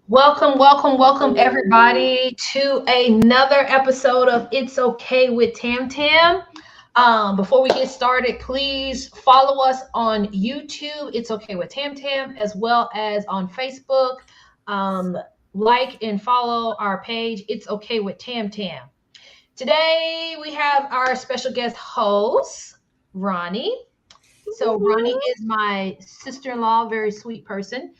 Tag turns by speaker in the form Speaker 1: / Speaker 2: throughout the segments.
Speaker 1: Welcome, everybody, to another episode of It's Okay with Tam Tam. Before we get started, please follow us on YouTube, It's Okay with Tam Tam, as well as on Facebook. Um, like and follow our page, It's Okay with Tam Tam. Today, we have our special guest host, Ronnie. So, Ronnie is my sister in law, very sweet person,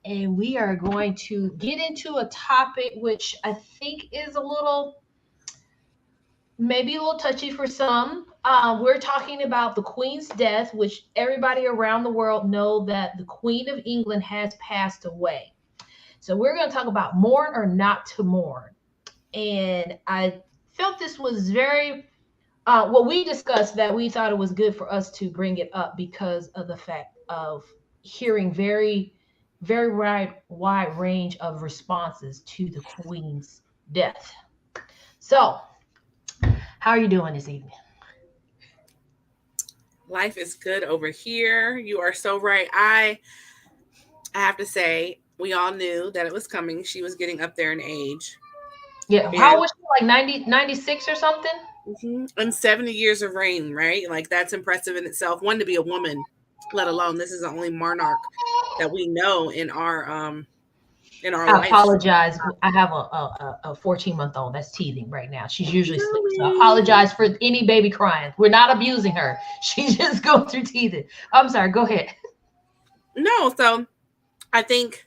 Speaker 1: and we are going to get into a topic which I think is a little, maybe a little touchy for some. We're talking about the Queen's death, which everybody around the world know that the Queen of England has passed away. So we're going to talk about mourn or not to mourn. And I felt this was very, well, we discussed that we thought it was good for us to bring it up because of the fact of hearing very wide range of responses to the Queen's death. So, how are you doing this evening?
Speaker 2: Life is good over here. You are so right. I have to say, we all knew that it was coming. She was getting up there in age.
Speaker 1: Yeah, how
Speaker 2: And
Speaker 1: was she, like 96 or something?
Speaker 2: and 70 years of reign, right? Like that's impressive in itself. One, to be a woman, let alone this is the only monarch that we know in our
Speaker 1: I
Speaker 2: life.
Speaker 1: apologize. I have a 14-month-old that's teething right now. She's usually asleep. So I
Speaker 2: Really?
Speaker 1: apologize for any baby crying. We're not abusing her. She's just going through teething. I'm sorry. Go ahead.
Speaker 2: No, so I think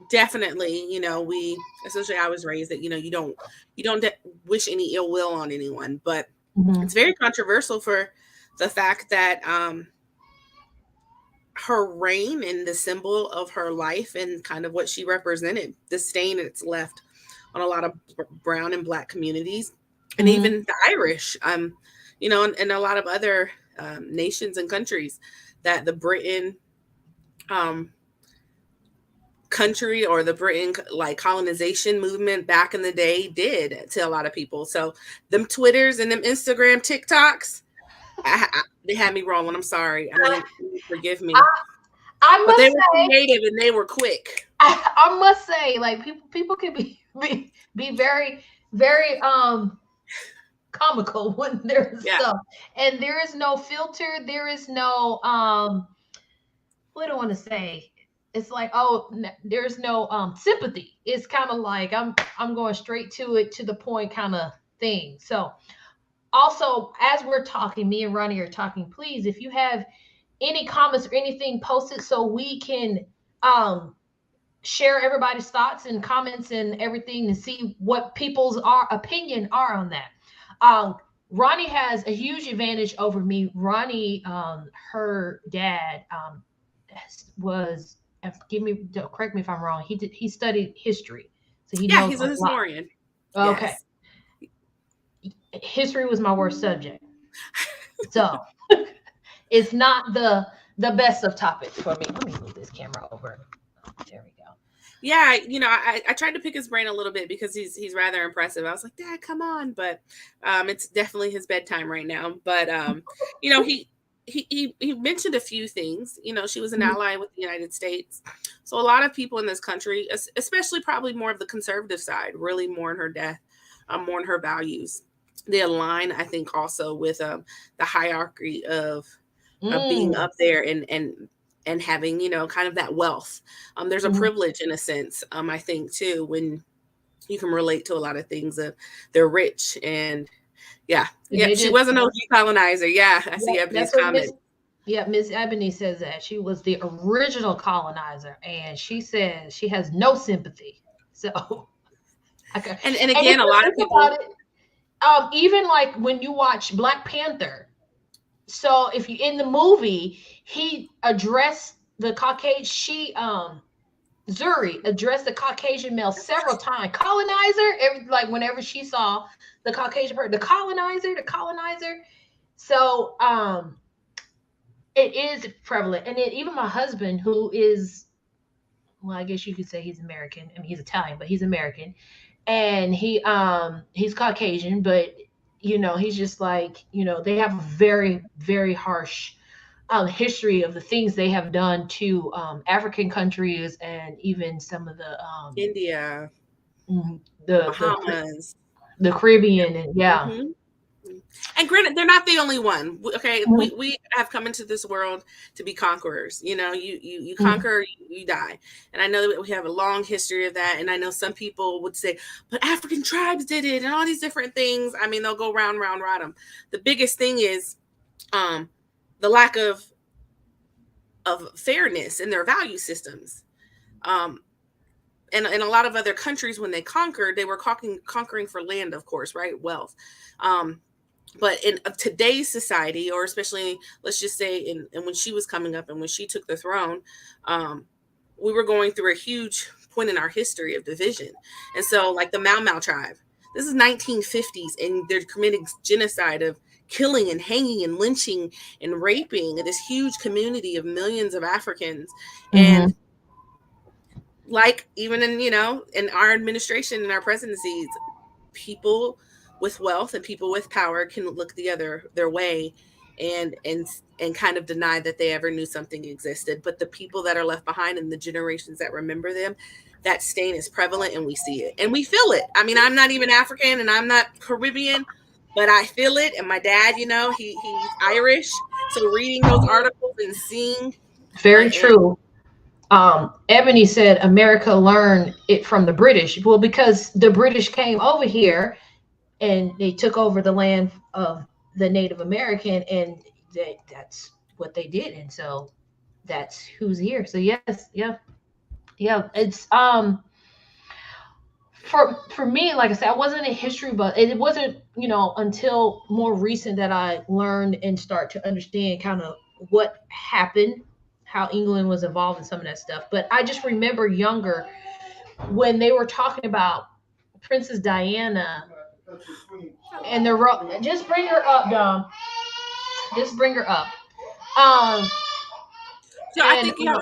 Speaker 2: definitely, we especially I was raised that, you don't wish any ill will on anyone, but
Speaker 1: Mhm.
Speaker 2: it's very controversial for the fact that her reign and the symbol of her life and kind of what she represented, the stain it's left on a lot of brown and black communities, and
Speaker 1: Mhm.
Speaker 2: even the Irish, and a lot of other nations and countries that the Britain um, country or the Britain like colonization movement back in the day did to a lot of people. So them Twitters and them Instagram TikToks, they had me rolling. I'm sorry. I mean, forgive
Speaker 1: I,
Speaker 2: me,
Speaker 1: I
Speaker 2: but they
Speaker 1: must
Speaker 2: were
Speaker 1: say,
Speaker 2: creative and they were quick.
Speaker 1: I must say, like people can be very comical when there's
Speaker 2: Yeah,
Speaker 1: stuff, and there is no filter. There is no what do I want to say? It's like, oh, there's no sympathy. It's kind of like I'm going straight to it, to the point kind of thing. So also, as we're talking, me and Ronnie are talking, please, if you have any comments or anything, post it so we can um share everybody's thoughts and comments and everything, and see what people's opinion are on that. Um, Ronnie has a huge advantage over me. Ronnie, her dad, was, give me, correct me if I'm wrong. He studied history, so he
Speaker 2: yeah,
Speaker 1: knows
Speaker 2: he's
Speaker 1: a
Speaker 2: a
Speaker 1: lot.
Speaker 2: historian.
Speaker 1: Okay,
Speaker 2: Yes.
Speaker 1: history was my worst subject, so it's not the best of topics for me. Let me move this camera over. There we go.
Speaker 2: Yeah, I tried to pick his brain a little bit because he's rather impressive. I was like, Dad, come on, but it's definitely his bedtime right now. But he mentioned a few things. She was an
Speaker 1: Mhm.
Speaker 2: ally with the United States, so a lot of people in this country, especially probably more of the conservative side, really mourn her death, mourn her values. They align, I think, also with the hierarchy of being
Speaker 1: Mm.
Speaker 2: up there and having kind of that wealth. There's a
Speaker 1: Mhm.
Speaker 2: privilege in a sense, I think too, when you can relate to a lot of things of they're rich. And yeah,
Speaker 1: They
Speaker 2: she
Speaker 1: just,
Speaker 2: was an OG colonizer. Yeah, I
Speaker 1: yep,
Speaker 2: see Ebony's
Speaker 1: that's what Miss,
Speaker 2: comment.
Speaker 1: yeah, Miss Ebony says, that she was the original colonizer, and she says she has no sympathy. So, okay.
Speaker 2: And
Speaker 1: And if
Speaker 2: again, a
Speaker 1: you
Speaker 2: lot of
Speaker 1: think about
Speaker 2: people.
Speaker 1: it, even like when you watch Black Panther, so if you, in the movie, he addressed the Caucasian, Zuri addressed the Caucasian male several times. Colonizer, like whenever she saw the Caucasian person, the colonizer. So it is prevalent. And then even my husband, who is, well, I guess you could say he's American. I mean, he's Italian, but he's American, and he's Caucasian, but he's just like, they have very harsh history of the things they have done to African countries and even some of
Speaker 2: India,
Speaker 1: mm, the the
Speaker 2: Bahamas.
Speaker 1: the Caribbean and yeah.
Speaker 2: Hmm. And granted, they're not the only one. Okay,
Speaker 1: Mhm,
Speaker 2: we have come into this world to be conquerors. You know, you
Speaker 1: mhm,
Speaker 2: conquer, you die. And I know that we have a long history of that. And I know some people would say, but African tribes did it, and all these different things. I mean, they'll go round, round, round them. The biggest thing is um, the lack of fairness in their value systems. Um, and in a lot of other countries, when they conquered, they were conquering for land, of course, right? Wealth. Um, but in today's society, or especially let's just say in when she was coming up and when she took the throne, um, we were going through a huge point in our history of division. And so like the Mau tribe, this is 1950s, and they're committing genocide of killing and hanging and lynching and raping this huge community of millions of Africans.
Speaker 1: mhm.
Speaker 2: And like even in in our administration, in our presidencies, people with wealth and people with power can look their way and and kind of deny that they ever knew something existed. But the people that are left behind and the generations that remember them, that stain is prevalent, and we see it and we feel it. I mean, I'm not even African and I'm not Caribbean, but I feel it. And my dad, he's Irish, so reading those articles and seeing
Speaker 1: Very
Speaker 2: and
Speaker 1: true. Ebony said America learned it from the British. Well, because the British came over here and they took over the land of the Native American, and that's what they did, and so that's who's here. So yes, yeah, yeah. It's for me, like I said, I wasn't in history, but it wasn't until more recent that I learned and start to understand kind of what happened, how England was involved in some of that stuff. But I just remember younger when they were talking about Princess Diana and just bring her up, Dom. Just bring her up. Um,
Speaker 2: so I
Speaker 1: and
Speaker 2: think you have.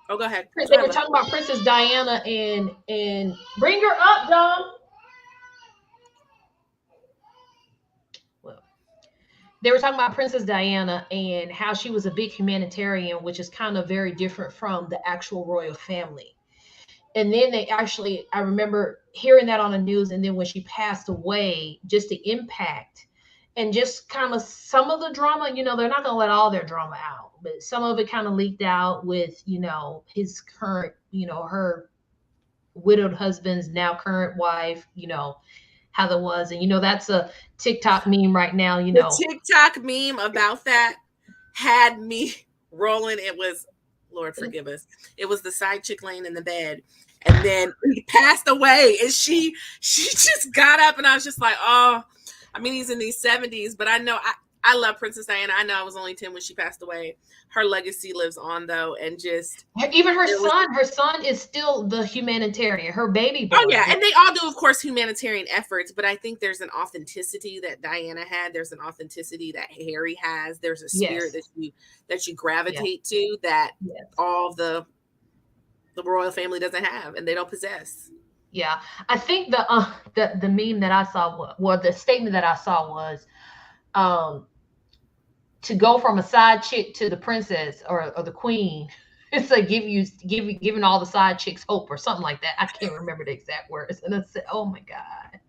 Speaker 2: Oh, go ahead,
Speaker 1: they were
Speaker 2: Joella.
Speaker 1: talking about Princess Diana and bring her up, Dom. Well, they were talking about Princess Diana and how she was a big humanitarian, which is kind of very different from the actual royal family. And then they actually, I remember hearing that on the news. And then when she passed away, just the impact and just kind of some of the drama, they're not going to let all their drama out, but some of it kind of leaked out with, his current, her widowed husband's now current wife, how that was. And, that's a TikTok meme right now,
Speaker 2: The TikTok meme about that had me rolling. It was, Lord forgive us, it was the side chick laying in the bed, and then he passed away, and she just got up, and I was just like, oh, I mean, he's in these 70s, but I love Princess Diana. I know I was only 10 when she passed away. Her legacy lives on, though, and just
Speaker 1: even her
Speaker 2: it was.
Speaker 1: son is still the humanitarian, her baby
Speaker 2: Oh
Speaker 1: boy.
Speaker 2: yeah, and they all do, of course, humanitarian efforts. But I think there's an authenticity that Diana had. There's an authenticity that Harry has. There's a spirit
Speaker 1: Yes.
Speaker 2: that you
Speaker 1: Yes.
Speaker 2: gravitate to that
Speaker 1: Yes.
Speaker 2: all the royal family doesn't have and they don't possess.
Speaker 1: Yeah. I think the meme that I saw, well, the statement that I saw was, um, to go from a side chick to the princess or the queen. It's like giving all the side chicks hope or something like that. I can't remember the exact words. And I said, oh my god,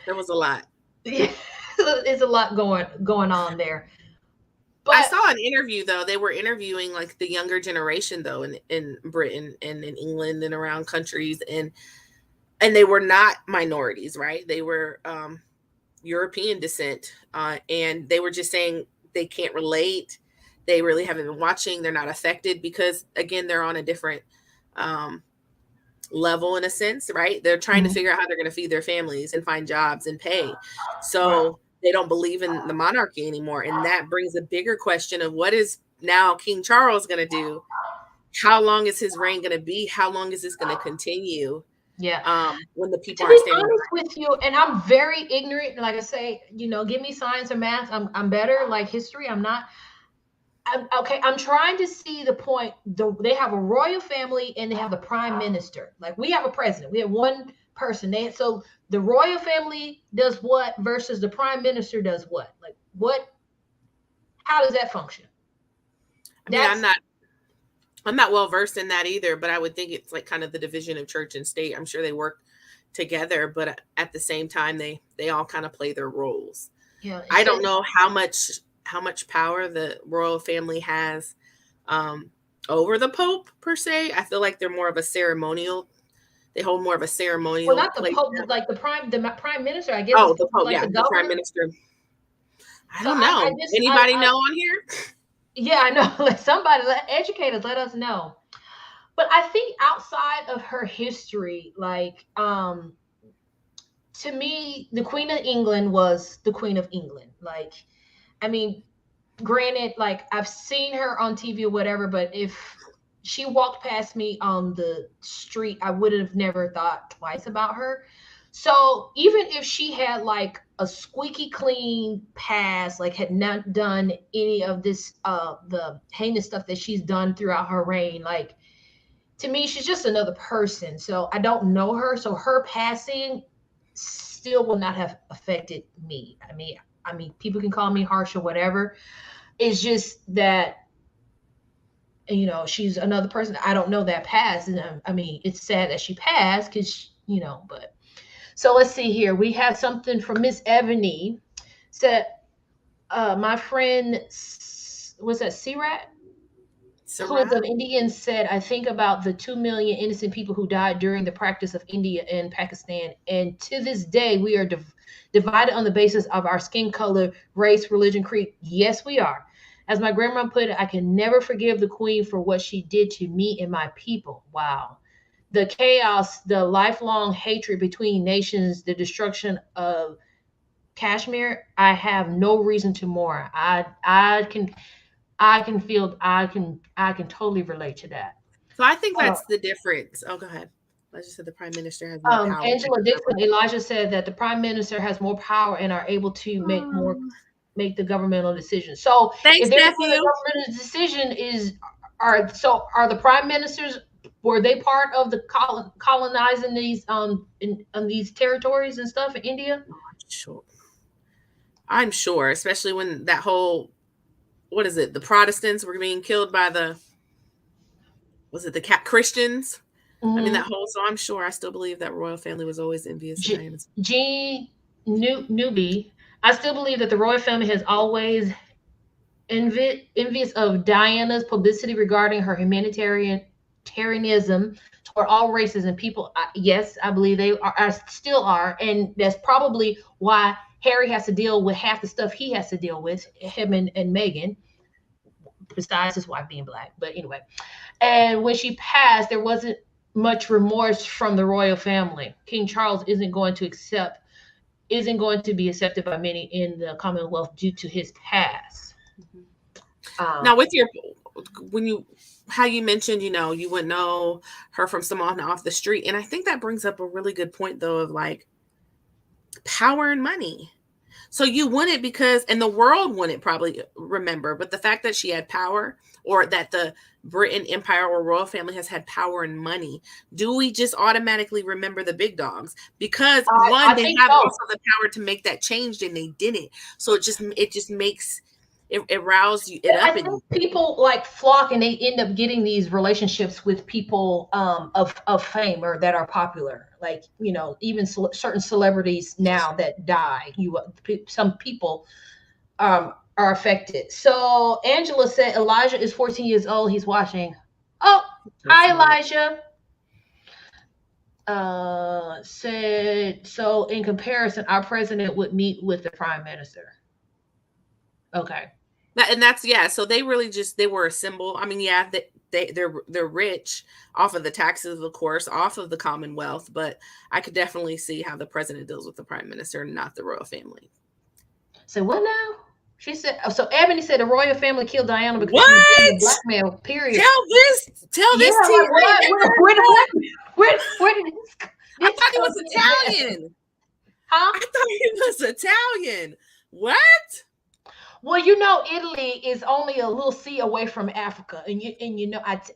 Speaker 2: There was a lot.
Speaker 1: yeah, it's a lot going on there.
Speaker 2: I
Speaker 1: But
Speaker 2: saw an interview though. They were interviewing like the younger generation though in Britain and in England and around countries, and they were not minorities, right? They were European descent, and they were just saying they can't relate. They really haven't been watching. They're not affected because, again, they're on a different um, level in a sense, right? They're trying to
Speaker 1: mhm,
Speaker 2: figure out how they're going to feed their families and find jobs and pay.
Speaker 1: right,
Speaker 2: So they don't believe in the monarchy anymore. And that brings a bigger question of what is now King Charles going to do? How long is his reign going to be? How long is this going to continue
Speaker 1: yeah.
Speaker 2: when the people
Speaker 1: To
Speaker 2: aren't
Speaker 1: be
Speaker 2: standing
Speaker 1: honest
Speaker 2: behind?
Speaker 1: with you, and I'm very ignorant. Like I say, give me science or math. I'm better. Like history, I'm not. Okay, I'm trying to see the point. They have a royal family and they have the prime minister. Like we have a president. We have one person. So the royal family does what versus the prime minister does what? Like what? How does that function?
Speaker 2: Yeah,
Speaker 1: That's
Speaker 2: I'm not well versed in that either, but I would think it's like kind of the division of church and state. I'm sure they work together, but at the same time they all kind of play their roles.
Speaker 1: yeah. It
Speaker 2: I
Speaker 1: says
Speaker 2: don't know how much power the royal family has um over the pope per se. I feel like they're more of a ceremonial. They hold more of a
Speaker 1: well,
Speaker 2: ceremonial
Speaker 1: not the
Speaker 2: place.
Speaker 1: Pope, like the prime minister. I guess it's
Speaker 2: Oh, the pope,
Speaker 1: like
Speaker 2: yeah,
Speaker 1: the
Speaker 2: the prime
Speaker 1: governor.
Speaker 2: minister. I
Speaker 1: So
Speaker 2: don't
Speaker 1: I
Speaker 2: know.
Speaker 1: just
Speaker 2: Anybody
Speaker 1: I
Speaker 2: know on here?
Speaker 1: yeah, I know. Like somebody, educate us, let us know. But I think outside of her history, like to me, the Queen of England was the Queen of England. Like, I mean, granted, like I've seen her on TV or whatever, but if she walked past me on the street, I would have never thought twice about her. So even if she had like a squeaky clean past, like had not done any of this the heinous stuff that she's done throughout her reign, like to me, she's just another person. So I don't know her. So her passing still will not have affected me. I mean, people can call me harsh or whatever. It's just that she's another person. I don't know that passed, and I mean, it's sad that she passed because But so let's see here. We have something from Miss Ebony. Said, my friend was that Sirat, who is of
Speaker 2: Sarat?
Speaker 1: Indian, said, I think about the 2 million innocent people who died during the practice of India and Pakistan. And to this day, we are divided on the basis of our skin color, race, religion, creed. Yes, we are. As my grandma put it, I can never forgive the queen for what she did to me and my people. Wow. The chaos, the lifelong hatred between nations, the destruction of Kashmir, I have no reason to mourn. I can totally relate to that.
Speaker 2: So I think
Speaker 1: Uh,
Speaker 2: that's the difference. Oh, go ahead. I just said the prime minister has more power.
Speaker 1: Angela Dixon, Elijah said that the prime minister has more power and are able to make the governmental decisions. So if
Speaker 2: Thanks,
Speaker 1: they're making
Speaker 2: nephew.
Speaker 1: the governmental decision, are the prime ministers, were they part of the colonizing these in these territories and stuff in India?
Speaker 2: Sure. I'm sure, especially when that whole, what is it? The Protestants were being killed by was it the Christians? I mean,
Speaker 1: Mm-hmm.
Speaker 2: that whole, so I'm sure I still believe that royal family was always envious of Diana's.
Speaker 1: Jean Newby, I still believe that the royal family has always envious of Diana's publicity regarding her humanitarianism toward all races and people. Yes, I believe they still are, and that's probably why Harry has to deal with half the stuff he has to deal with, him and Meghan, besides his wife being black. But anyway, and when she passed, there wasn't much remorse from the royal family. King Charles isn't going to be accepted by many in the Commonwealth due to his past.
Speaker 2: Now,
Speaker 1: Um,
Speaker 2: with your, when you, how you mentioned, you wouldn't know her from someone off the street. And I think that brings up a really good point, though, of like power and money. So you wouldn't, because, and the world wouldn't probably remember, but the fact that she had power, or that the Britain Empire or royal family has had power and money, do we just automatically remember the big dogs? Because
Speaker 1: I
Speaker 2: one, they
Speaker 1: think
Speaker 2: have
Speaker 1: so.
Speaker 2: also the power to make that change, and they didn't. So it just makes it rouse you it
Speaker 1: I
Speaker 2: up in
Speaker 1: think
Speaker 2: you.
Speaker 1: people like flock and they end up getting these relationships with people of fame or that are popular. Like even certain celebrities now that die, some people are affected. So Angela said Elijah is 14 years old. He's watching. Oh, hi Elijah. Said so. In comparison, our president would meet with the prime minister. Okay.
Speaker 2: And that's, yeah. So they really they were a symbol. I mean, yeah, they're rich off of the taxes, of course, off of the Commonwealth. But I could definitely see how the president deals with the prime minister, not the royal family.
Speaker 1: So what now? She said. So Ebony said the royal family killed Diana because she was dealing with
Speaker 2: What?
Speaker 1: blackmail. Period.
Speaker 2: Tell
Speaker 1: Yeah,
Speaker 2: this tea.
Speaker 1: like
Speaker 2: I ain't
Speaker 1: what?
Speaker 2: never heard
Speaker 1: Where,
Speaker 2: of that.
Speaker 1: where did
Speaker 2: I
Speaker 1: this
Speaker 2: thought he
Speaker 1: come
Speaker 2: was
Speaker 1: in?
Speaker 2: Italian.
Speaker 1: Huh?
Speaker 2: I thought he was Italian. What?
Speaker 1: Well, Italy is only a little sea away from Africa, and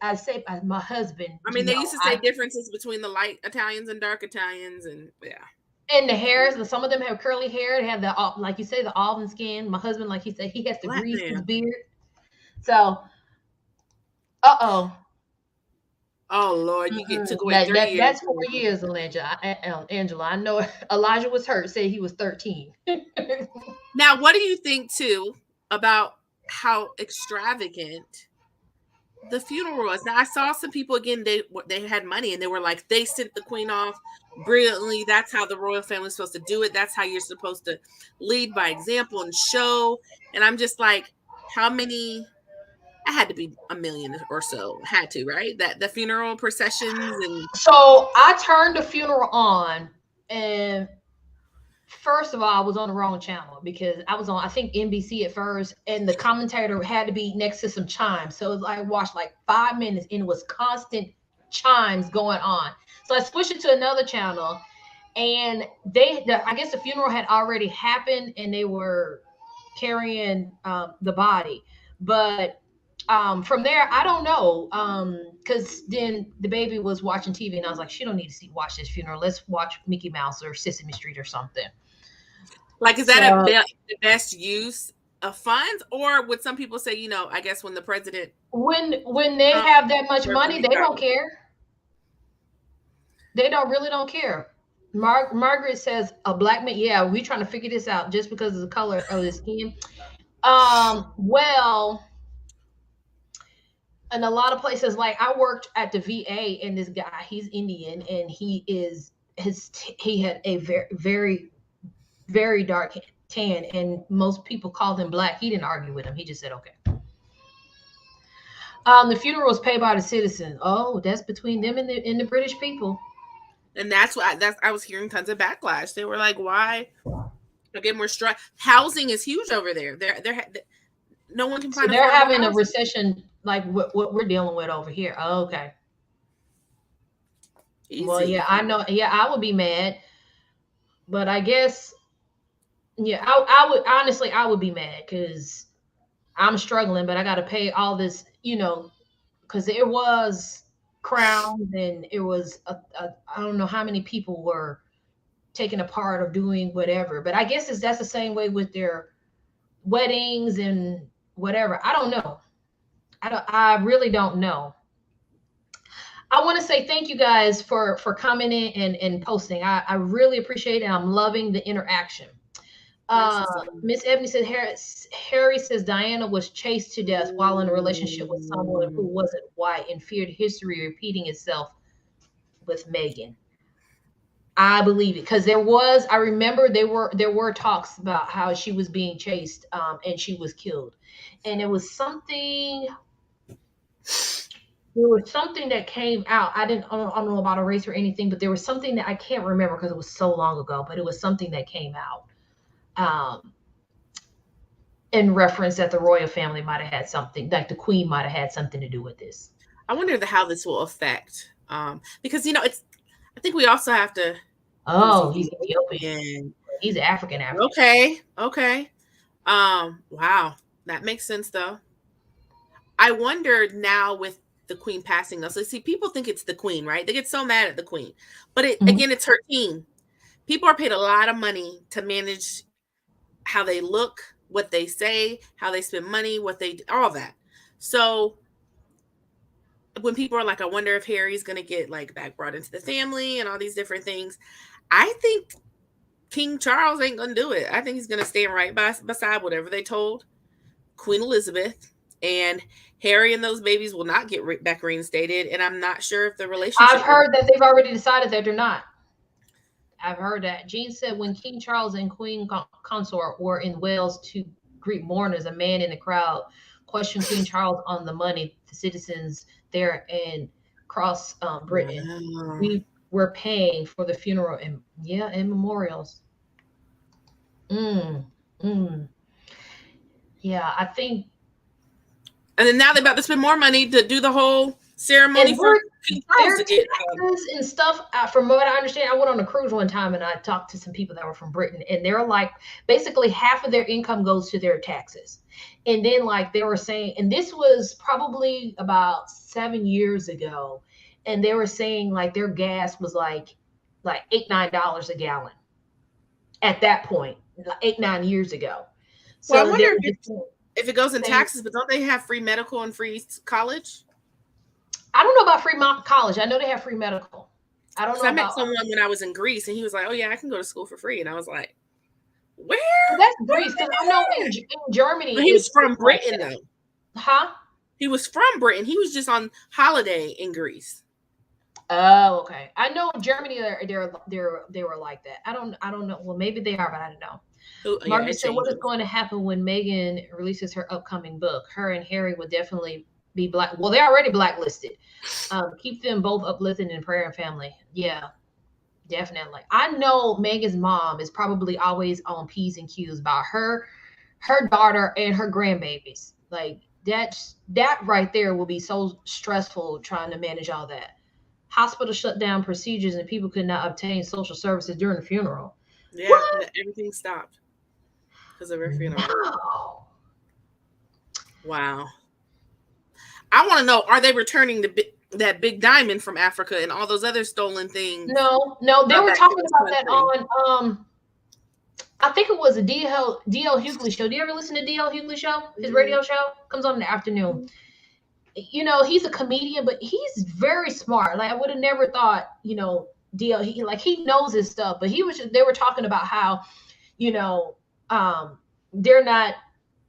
Speaker 1: I say as my husband,
Speaker 2: I mean, they used to say differences between the light Italians and dark Italians, and yeah.
Speaker 1: And the hairs, some of them have curly hair. They have like you say, the auburn skin. My husband, like he said, he has to
Speaker 2: Black
Speaker 1: grease his
Speaker 2: man.
Speaker 1: beard. So Uh-oh.
Speaker 2: Oh Lord, you took away 3 years.
Speaker 1: That's 4 years, Angela. I know Elijah was hurt, said he was 13.
Speaker 2: Now, what do you think too about how extravagant the funeral was? Now, I saw some people again. They had money and they were like, they sent the queen off brilliantly. That's how the royal family is supposed to do it. That's how you're supposed to lead by example and show. And I'm just like, how many? I had to be a million or so. Had to, right? That the funeral processions and
Speaker 1: So I turned the funeral on, and first of all, I was on the wrong channel because I was on, I think, NBC at first, and the commentator had to be next to some chimes. So I watched like 5 minutes, and it was constant chimes going on. So I switched it to another channel, and I guess the funeral had already happened, and they were carrying the body. But from there, I don't know, because then the baby was watching TV, and I was like, she don't need to watch this funeral. Let's watch Mickey Mouse or Sesame Street or something.
Speaker 2: like, is that
Speaker 1: So
Speaker 2: the best use of funds, or would some people say, I guess when the president
Speaker 1: when they have that much money, they don't
Speaker 2: travel?
Speaker 1: care. They don't care. Margaret says a black man. Yeah, we trying to figure this out just because of the color of his skin. Well, in a lot of places, like I worked at the VA, and this guy, he's Indian, and he had a very very very dark tan, and most people called him black. He didn't argue with him. He just said okay. The funeral was paid by the citizen. Oh, that's between them and the British people.
Speaker 2: And that's why I was hearing tons of backlash. They were like, "Why?" Again, we're housing is huge over there. No one can find.
Speaker 1: So they're having a recession like what we're dealing with over here. Oh, okay.
Speaker 2: Easy.
Speaker 1: Well, yeah, I know. Yeah, I would be mad, but I guess, yeah, I would honestly, I would be mad because I'm struggling, but I got to pay all this, because it was crowns, and it was I don't know how many people were taking a part of doing whatever. But I guess that's the same way with their weddings and whatever. I don't know. I really don't know. I want to say thank you guys for coming in and posting. I really appreciate it. I'm loving the interaction. Miss Ebony said Harry says Diana was chased to death while in a relationship with someone who wasn't white and feared history repeating itself with Meghan. I believe it because I remember there were talks about how she was being chased, and she was killed, and it was something. There was something that came out. I don't know about a race or anything, but there was something that I can't remember because it was so long ago. But it was something that came out, in reference that the royal family might have had something, like the queen might have had something to do with this.
Speaker 2: I wonder how this will affect, because it's. I think we also have to.
Speaker 1: Oh, he's Ethiopian. He's African.
Speaker 2: Okay. Wow, that makes sense though. I wonder now with the queen passing us. Let's see, people think it's the queen, right? They get so mad at the queen, but again, it's her team. People are paid a lot of money to manage how they look, what they say, how they spend money, all that. So when people are like, I wonder if Harry's going to get like back brought into the family and all these different things, I think King Charles ain't going to do it. I think he's going to stand right beside whatever they told Queen Elizabeth, and Harry and those babies will not get back reinstated. And I'm not sure if the relationship.
Speaker 1: I've heard that they've already decided that they're not. I've heard that. Jean said when King Charles and Queen Consort were in Wales to greet mourners, a man in the crowd questioned King Charles on the money the citizens there and across Britain. Wow. We were paying for the funeral and memorials. Yeah, I think.
Speaker 2: And then now they're about to spend more money to do the whole ceremony for King Charles to get
Speaker 1: and stuff. From what I understand, I went on a cruise one time and I talked to some people that were from Britain, and they're like, basically half of their income goes to their taxes. And then like they were saying, and this was probably about 7 years ago, and they were saying like their gas was like $8-9 a gallon at that point, 8-9 years ago. So
Speaker 2: well, I wonder if it goes in taxes, but don't they have free medical and free college?
Speaker 1: I don't know about free college. I know they have free medical. I don't
Speaker 2: Because
Speaker 1: know
Speaker 2: I met
Speaker 1: about.
Speaker 2: someone when I was in Greece, and he was like, "Oh yeah, I can go to school for free," and I was like, "Where?
Speaker 1: Well, that's
Speaker 2: Where
Speaker 1: Greece because I know
Speaker 2: are
Speaker 1: in
Speaker 2: they?"
Speaker 1: Germany
Speaker 2: But he was
Speaker 1: it's
Speaker 2: from
Speaker 1: like
Speaker 2: Britain
Speaker 1: that.
Speaker 2: though.
Speaker 1: Huh?
Speaker 2: He was from Britain. He was just on holiday in Greece.
Speaker 1: Oh, okay. I know Germany they were like that. I don't know. Well, maybe they are, but I don't know.
Speaker 2: Oh yeah,
Speaker 1: Margaret
Speaker 2: it
Speaker 1: said, "What is
Speaker 2: changes.
Speaker 1: going to happen when Meghan releases her upcoming book? Her and Harry will definitely be black. Well, they're already blacklisted. Keep them both uplifted in prayer and family. Yeah, definitely. I know Megan's mom is probably always on P's and Q's about her daughter and her grandbabies. Like that right there will be so stressful trying to manage all that. Hospital shut down procedures and people could not obtain social services during the funeral.
Speaker 2: Yeah,
Speaker 1: What?
Speaker 2: everything stopped because of her funeral.
Speaker 1: No.
Speaker 2: Wow. I want to know: are they returning that big diamond from Africa and all those other stolen things
Speaker 1: No, they were
Speaker 2: back to
Speaker 1: talking
Speaker 2: this
Speaker 1: about that
Speaker 2: country?
Speaker 1: on I think it was a DL Hughley show. Do you ever listen to DL Hughley show? His
Speaker 2: Mm-hmm.
Speaker 1: radio show comes on in the afternoon. He's a comedian, but he's very smart. Like I would have never thought, DL he knows his stuff, but they were talking about how, you know, they're not,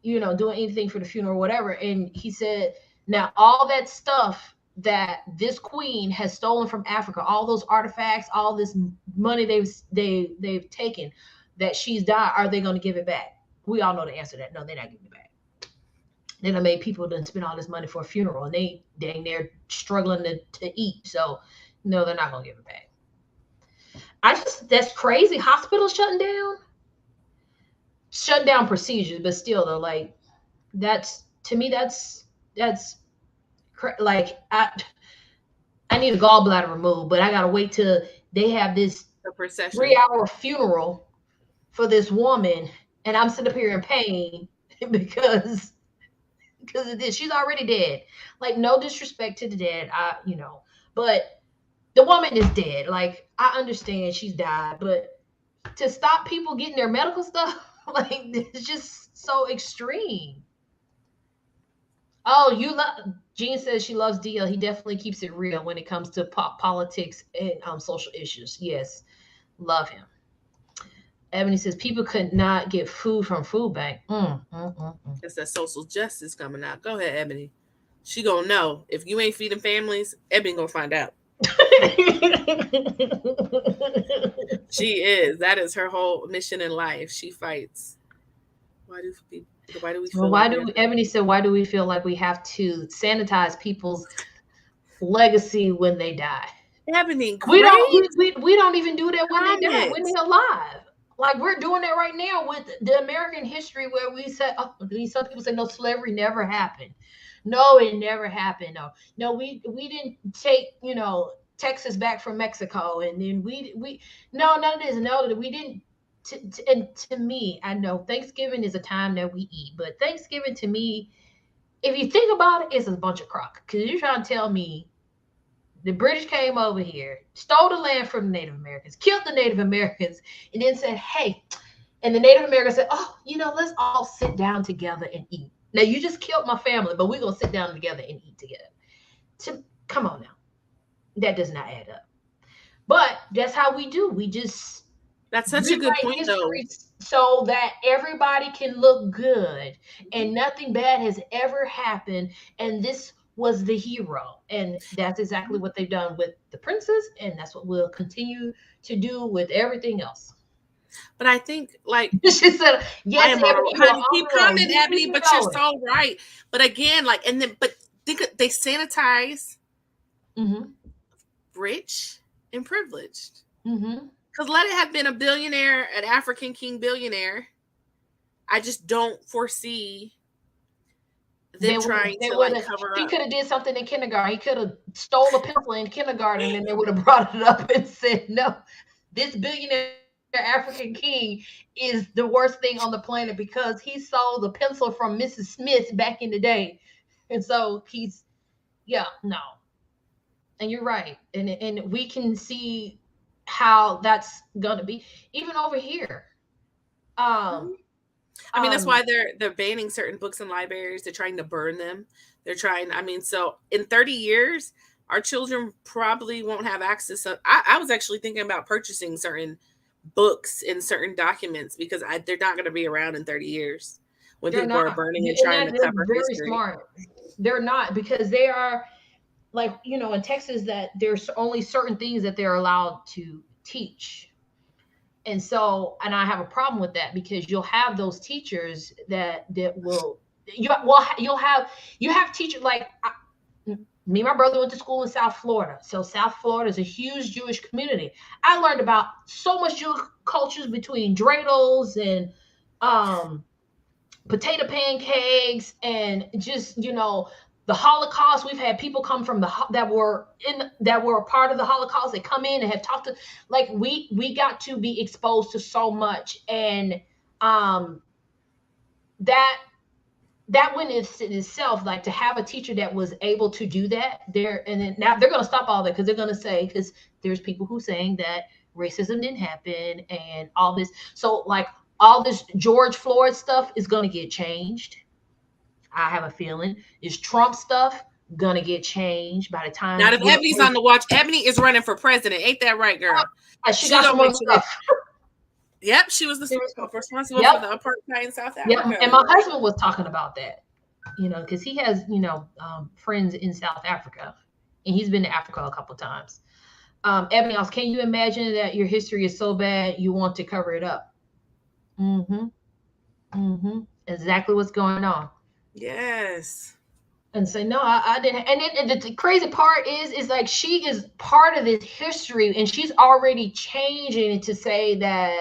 Speaker 1: doing anything for the funeral or whatever. And he said, now all that stuff that this queen has stolen from Africa, all those artifacts, all this money they've taken, that she's died, are they going to give it back? We all know the answer to that. No, they're not giving it back. They done made people done spend all this money for a funeral, and they're struggling to eat. So no, they're not gonna give it back. That's crazy. Hospitals shutting down procedures, but still though, like that's to me that's like I need a gallbladder removed, but I gotta wait till they have this
Speaker 2: The procession.
Speaker 1: 3 hour funeral for this woman, and I'm sitting up here in pain because of this. She's already dead. Like no disrespect to the dead, but the woman is dead. Like I understand she's died, but to stop people getting their medical stuff, like it's just so extreme. Oh, Jean says she loves DL. He definitely keeps it real when it comes to politics and social issues. Yes, love him. Ebony says people could not get food from food bank.
Speaker 2: It's that social justice coming out. Go ahead, Ebony. She gonna know if you ain't feeding families. Ebony gonna find out. She is. That is her whole mission in life. She fights. Why do why do we
Speaker 1: Well,
Speaker 2: feel like we have to?
Speaker 1: Ebony said, why do we feel like we have to sanitize people's legacy when they die?
Speaker 2: Ebony,
Speaker 1: We don't
Speaker 2: great
Speaker 1: we don't even do that when they die, when
Speaker 2: comment.
Speaker 1: they're alive. Like we're doing that right now with the American history where we said, some people say no, slavery never happened. No, it never happened. No, we didn't take, Texas back from Mexico, and then we no, none of this. No, we didn't. And to me, I know Thanksgiving is a time that we eat, but Thanksgiving to me, if you think about it, it's a bunch of crock. Because you're trying to tell me the British came over here, stole the land from the Native Americans, killed the Native Americans, and then said, hey, and the Native Americans said, oh, let's all sit down together and eat. Now, you just killed my family, but we're going to sit down together and eat together. Come on now. That does not add up. But that's how we do. We just
Speaker 2: That's such a good
Speaker 1: rewrite
Speaker 2: point, though.
Speaker 1: history so that everybody can look good and nothing bad has ever happened. And this was the hero. And that's exactly what they've done with the princess. And that's what we'll continue to do with everything else.
Speaker 2: But I think, like,
Speaker 1: She said,
Speaker 2: I
Speaker 1: yes,
Speaker 2: am on
Speaker 1: Ebony,
Speaker 2: a
Speaker 1: you're
Speaker 2: honey.
Speaker 1: on
Speaker 2: Keep
Speaker 1: the road.
Speaker 2: coming,
Speaker 1: You keep
Speaker 2: Ebony.
Speaker 1: it
Speaker 2: But you're
Speaker 1: going.
Speaker 2: so right. But again, like, but think they sanitize
Speaker 1: Mm-hmm.
Speaker 2: rich and privileged.
Speaker 1: Mm-hmm.
Speaker 2: Because let it have been a billionaire, an African king billionaire, I just don't foresee them trying
Speaker 1: They
Speaker 2: to
Speaker 1: would
Speaker 2: like
Speaker 1: have.
Speaker 2: cover
Speaker 1: He
Speaker 2: up.
Speaker 1: could have did something in kindergarten. He could have stole a pencil in kindergarten, and they would have brought it up and said, "No, this billionaire African king is the worst thing on the planet because he stole the pencil from Mrs. Smith back in the day." And so yeah, no. And you're right, and we can see how that's gonna be even over here. Um,
Speaker 2: Mhm. I mean, that's
Speaker 1: um,
Speaker 2: why they're banning certain books in libraries. They're trying to burn them. They're trying. I mean, so in 30 years, our children probably won't have access. I was actually thinking about purchasing certain books and certain documents because they're not going to be around in 30 years when
Speaker 1: They're
Speaker 2: people
Speaker 1: not.
Speaker 2: are burning and
Speaker 1: And
Speaker 2: trying to
Speaker 1: that's
Speaker 2: cover
Speaker 1: very
Speaker 2: history.
Speaker 1: smart. They're not, because they are, like, in Texas, that there's only certain things that they're allowed to teach. And so, and I have a problem with that, because you'll have those teachers that will, you have teachers like, me and my brother went to school in South Florida. So South Florida is a huge Jewish community. I learned about so much Jewish cultures, between dreidels and potato pancakes, and just, the Holocaust. We've had people come from that were a part of the Holocaust. They come in and have talked to, like, we got to be exposed to so much. And um that went in itself, like, to have a teacher that was able to do that there. And then now they're going to stop all that, because they're going to say, because there's people who saying that racism didn't happen and all this. So, like, all this George Floyd stuff is going to get changed. I have a feeling. Is Trump stuff gonna get changed by the time?
Speaker 2: Now, if Ebony's on the watch, Ebony is running for president. Ain't that right, girl?
Speaker 1: She got some other stuff.
Speaker 2: Yep, she was responsible for the apartheid in South Africa.
Speaker 1: Yep. And my husband was talking about that, because he has, friends in South Africa, and he's been to Africa a couple of times. Ebony, can you imagine that your history is so bad you want to cover it up? Exactly what's going on.
Speaker 2: Yes.
Speaker 1: And say, no, I didn't. And then the crazy part is like, she is part of this history, and she's already changing it to say that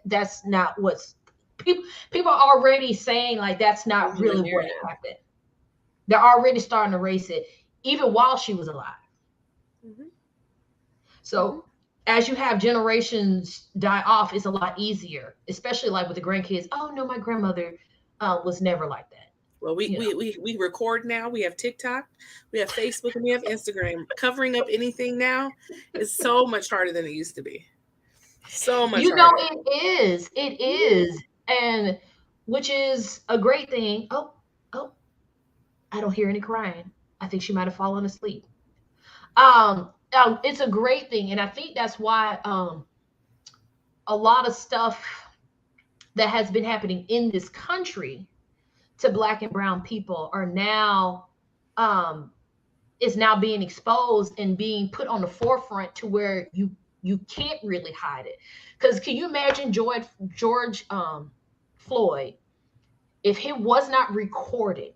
Speaker 1: that's not what's people are already saying, like, that's not really what happened. They're already starting to erase it, even while she was alive. So as you have generations die off, it's a lot easier, especially like with the grandkids. Oh no, my grandmother was never like that.
Speaker 2: Well, we record now. We have TikTok, we have Facebook, and we have Instagram. Covering up anything now is so much harder than it used to be. So much harder.
Speaker 1: It is. And which is a great thing. Oh, I don't hear any crying. I think she might have fallen asleep. It's a great thing. And I think that's why a lot of stuff that has been happening in this country to Black and brown people are now is now being exposed and being put on the forefront, to where you can't really hide it. Because can you imagine George Floyd, if he was not recorded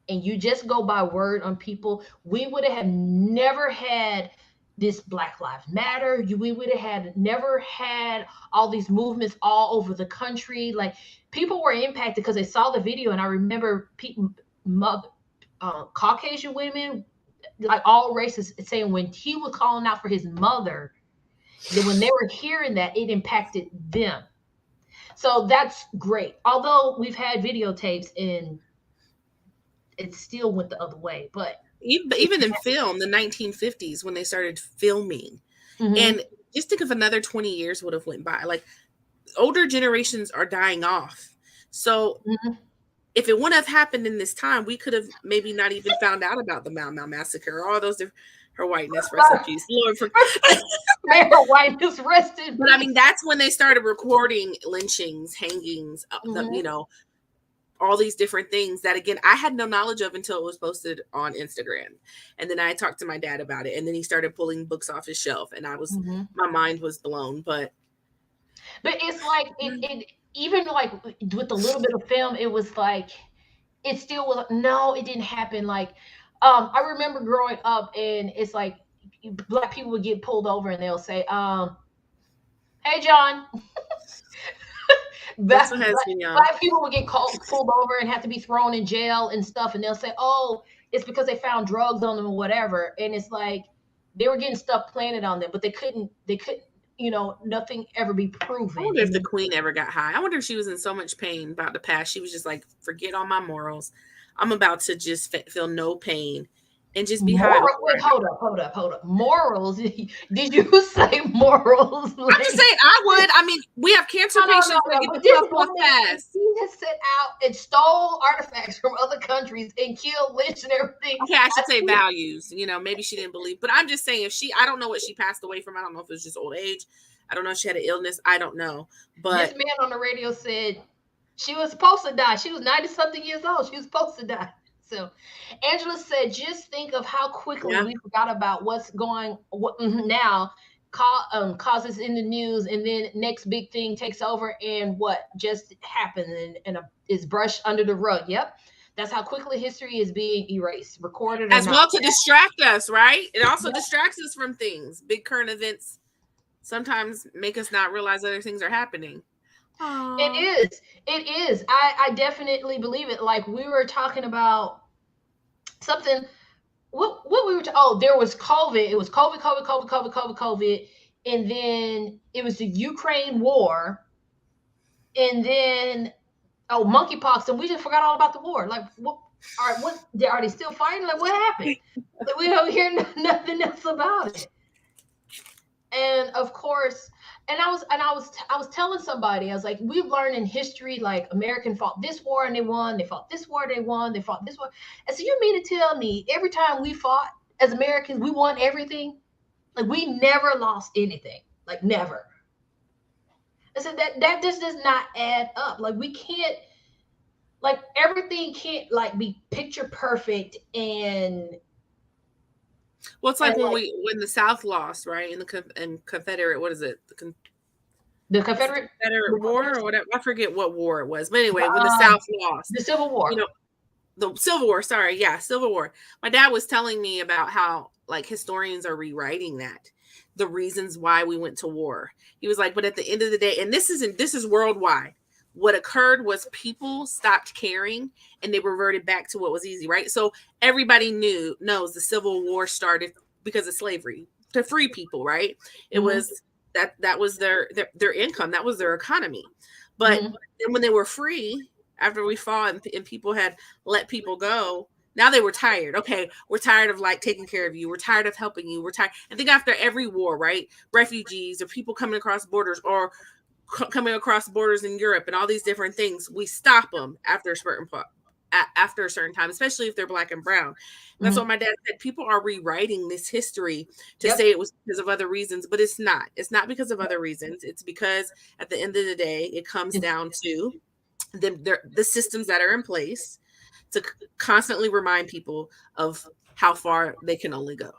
Speaker 1: and you just go by word on people, we would have never had this Black Lives Matter. We would have never had all these movements all over the country. Like, people were impacted because they saw the video. And I remember Caucasian women, like all races, saying when he was calling out for his mother, that when they were hearing that, it impacted them. So that's great. Although we've had videotapes and it still went the other way. But
Speaker 2: even in film, the 1950s, when they started filming, and just think if another 20 years would have went by, like, older generations are dying off. So if it wouldn't have happened in this time, we could have maybe not even found out about the Mau Mau massacre, all those her whiteness, rest in peace, Lord, for
Speaker 1: may her whiteness rest in peace.
Speaker 2: But I mean, that's when they started recording lynchings, hangings, all these different things that, again, I had no knowledge of until it was posted on Instagram. And then I talked to my dad about it, and then he started pulling books off his shelf, and I was my mind was blown. But
Speaker 1: it's like it even like with the little bit of film, it was like it still was, no, it didn't happen. Like I remember growing up, and it's like Black people would get pulled over and they'll say, hey John. Black people would get pulled over and have to be thrown in jail and stuff, and they'll say, oh, it's because they found drugs on them or whatever. And it's like they were getting stuff planted on them, but they couldn't nothing ever be proven.
Speaker 2: I wonder if the Queen ever got high. I wonder if she was in so much pain about the past, she was just like, forget all my morals, I'm about to just feel no pain and just be high before
Speaker 1: Wait, hold up. Morals? Did you say morals?
Speaker 2: I'm just saying, I would. I mean, we have cancer patients that get
Speaker 1: But
Speaker 2: the
Speaker 1: this
Speaker 2: stuff off
Speaker 1: woman,
Speaker 2: fast.
Speaker 1: she has set out and stole artifacts from other countries and killed, lynched, and everything.
Speaker 2: Okay, I should say values. You know, maybe she didn't believe, but I'm just saying, if I don't know what she passed away from. I don't know if it was just old age. I don't know if she had an illness. I don't know. But
Speaker 1: this man on the radio said she was supposed to die. She was 90-something years old. She was supposed to die. So Angela said, just think of how quickly we forgot about what's going now. Causes in the news, and then next big thing takes over, and what just happened and is brushed under the rug. Yep. That's how quickly history is being erased, recorded,
Speaker 2: as well, to distract us, right? It also distracts us from things. Big current events sometimes make us not realize other things are happening.
Speaker 1: Aww. It is. I definitely believe it. Like, we were talking about something. What we were there was COVID. It was COVID, and then it was the Ukraine war, and then monkeypox, and we just forgot all about the war. Like, what are they still fighting? Like, what happened? Like, we don't hear nothing else about it. And of course, I was telling somebody, I was like, we've learned in history, like, American fought this war and they won, they fought this war, they won, they fought this war. And so you mean to tell me every time we fought as Americans, we won everything? Like, we never lost anything. Like, never. I said that just does not add up. Like, we can't, like, everything can't, like, be picture perfect. And
Speaker 2: well, it's like when the South lost, right? In the Confederate, what is it?
Speaker 1: The Confederate
Speaker 2: War or whatever. I forget what war it was. But anyway, when the South lost.
Speaker 1: The Civil War.
Speaker 2: You know, the Civil War, sorry. Yeah, Civil War. My dad was telling me about how, like, historians are rewriting that. The reasons why we went to war. He was like, but at the end of the day, and this is worldwide. What occurred was people stopped caring and they reverted back to what was easy, right? So everybody knows the Civil War started because of slavery to free people, right? It was that was their income, that was their economy. But then when they were free, after we fought and people had let people go, now they were tired. Okay, we're tired of, like, taking care of you. We're tired of helping you. We're tired. I think after every war, right? Refugees or people coming across borders or coming across borders in Europe and all these different things, we stop them after a certain time, especially if they're Black and brown. And that's what my dad said. People are rewriting this history to say it was because of other reasons, but it's not. It's not because of other reasons. It's because at the end of the day, it comes down to the systems that are in place to constantly remind people of how far they can only go.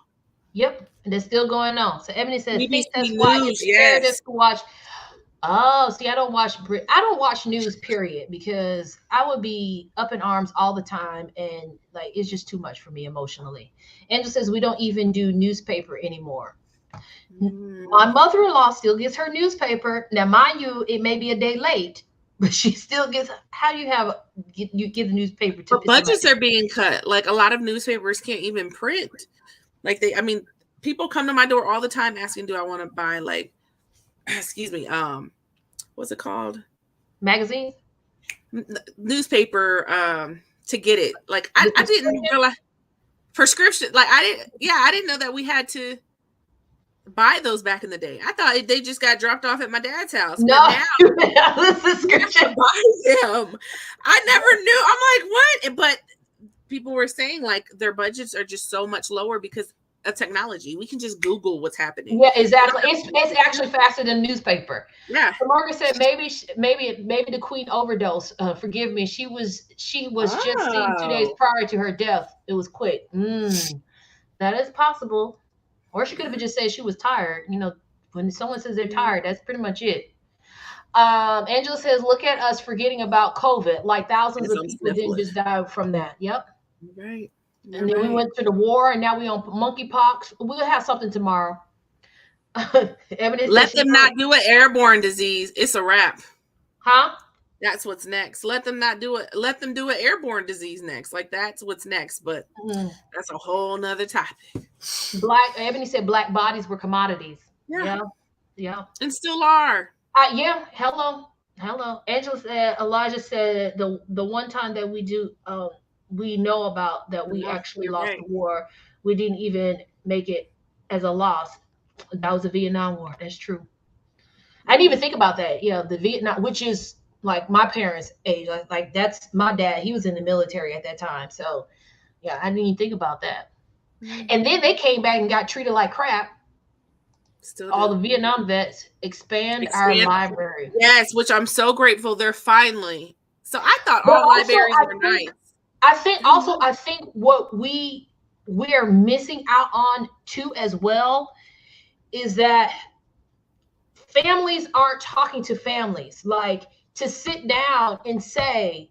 Speaker 1: Yep, and it's still going on. So Ebony says,
Speaker 2: BBC
Speaker 1: that's
Speaker 2: News,
Speaker 1: why it's imperative to watch. Oh, see, I don't watch news, period, because I would be up in arms all the time, and, like, it's just too much for me emotionally. Angela says we don't even do newspaper anymore. My mother-in-law still gets her newspaper. Now, mind you, it may be a day late, but she still gets. How do you get the newspaper to?
Speaker 2: But budgets are being cut. Like, a lot of newspapers can't even print. Like, people come to my door all the time asking, do I want to buy, like, excuse me, what's it called?
Speaker 1: Magazine?
Speaker 2: Newspaper, to get it. Like, I didn't realize prescription. Like, I didn't know that we had to buy those back in the day. I thought they just got dropped off at my dad's house.
Speaker 1: No,
Speaker 2: now
Speaker 1: the subscription.
Speaker 2: Buy them. I never knew. I'm like, what? But people were saying, like, their budgets are just so much lower because of technology. We can just Google what's happening.
Speaker 1: Yeah, exactly. It's actually faster than newspaper.
Speaker 2: Yeah.
Speaker 1: So Margaret said maybe the Queen overdose. Forgive me. She was just seen 2 days prior to her death. It was quick. That is possible. Or she could have just said she was tired. You know, when someone says they're tired, that's pretty much it. Angela says, look at us forgetting about COVID. Like, thousands of people didn't just die from that. Yep.
Speaker 2: Right.
Speaker 1: And then we went to the war, and now we on monkeypox. We'll have something tomorrow.
Speaker 2: Let them not do an airborne disease. It's a wrap.
Speaker 1: Huh?
Speaker 2: That's what's next. Let them not do it. Let them do an airborne disease next. Like, that's what's next. But that's a whole nother topic.
Speaker 1: Ebony said black bodies were commodities. Yeah.
Speaker 2: And still are.
Speaker 1: Yeah. Hello. Angela said, Elijah said the one time that we do we know about that we
Speaker 2: No,
Speaker 1: actually
Speaker 2: you're
Speaker 1: lost the
Speaker 2: right.
Speaker 1: war. We didn't even make it as a loss. That was the Vietnam War. That's true. I didn't even think about that. Yeah, the Vietnam, which is like my parents' age. Like that's my dad. He was in the military at that time. So yeah, I didn't even think about that.
Speaker 2: Mm,
Speaker 1: And then they came back and got treated like crap.
Speaker 2: still
Speaker 1: All
Speaker 2: do.
Speaker 1: the Vietnam vets expand our
Speaker 2: Expand.
Speaker 1: library.
Speaker 2: Yes, which I'm so grateful they're finally. So I thought
Speaker 1: But
Speaker 2: all
Speaker 1: also,
Speaker 2: libraries were nice.
Speaker 1: I think what we're missing out on too as well is that families aren't talking to families. Like to sit down and say,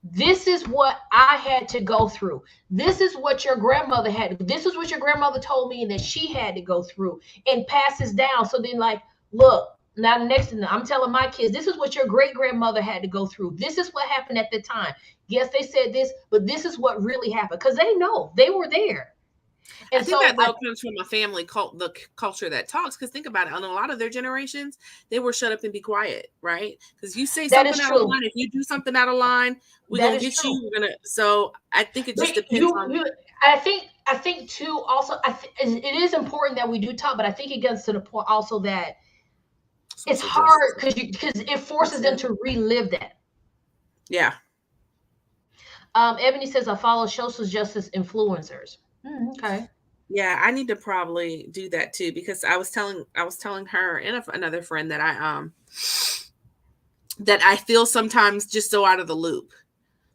Speaker 1: this is what I had to go through. This is what your grandmother had. This is what your grandmother told me and that she had to go through and pass this down. So then, like, look, now the next thing I'm telling my kids, this is what your great grandmother had to go through. This is what happened at the time. Yes, they said this, but this is what really happened because they know they were there.
Speaker 2: I
Speaker 1: And
Speaker 2: think
Speaker 1: so
Speaker 2: that though comes from a family culture that talks. Because think about it, on a lot of their generations, they were shut up and be quiet, right? Because you say
Speaker 1: that is
Speaker 2: something out of
Speaker 1: true.
Speaker 2: line, if you do something out of line, we're
Speaker 1: That
Speaker 2: gonna
Speaker 1: is
Speaker 2: get
Speaker 1: true.
Speaker 2: you. We're gonna. So I think it
Speaker 1: But
Speaker 2: just depends on
Speaker 1: I think too. Also, it is important that we do talk, but I think it gets to the point also that it's
Speaker 2: social justice.
Speaker 1: hard because it
Speaker 2: That's
Speaker 1: forces them
Speaker 2: it.
Speaker 1: to relive that.
Speaker 2: Yeah.
Speaker 1: Ebony says I follow social justice influencers. Okay.
Speaker 2: Yeah, I need to probably do that too because I was telling her and another friend that I feel sometimes just so out of the loop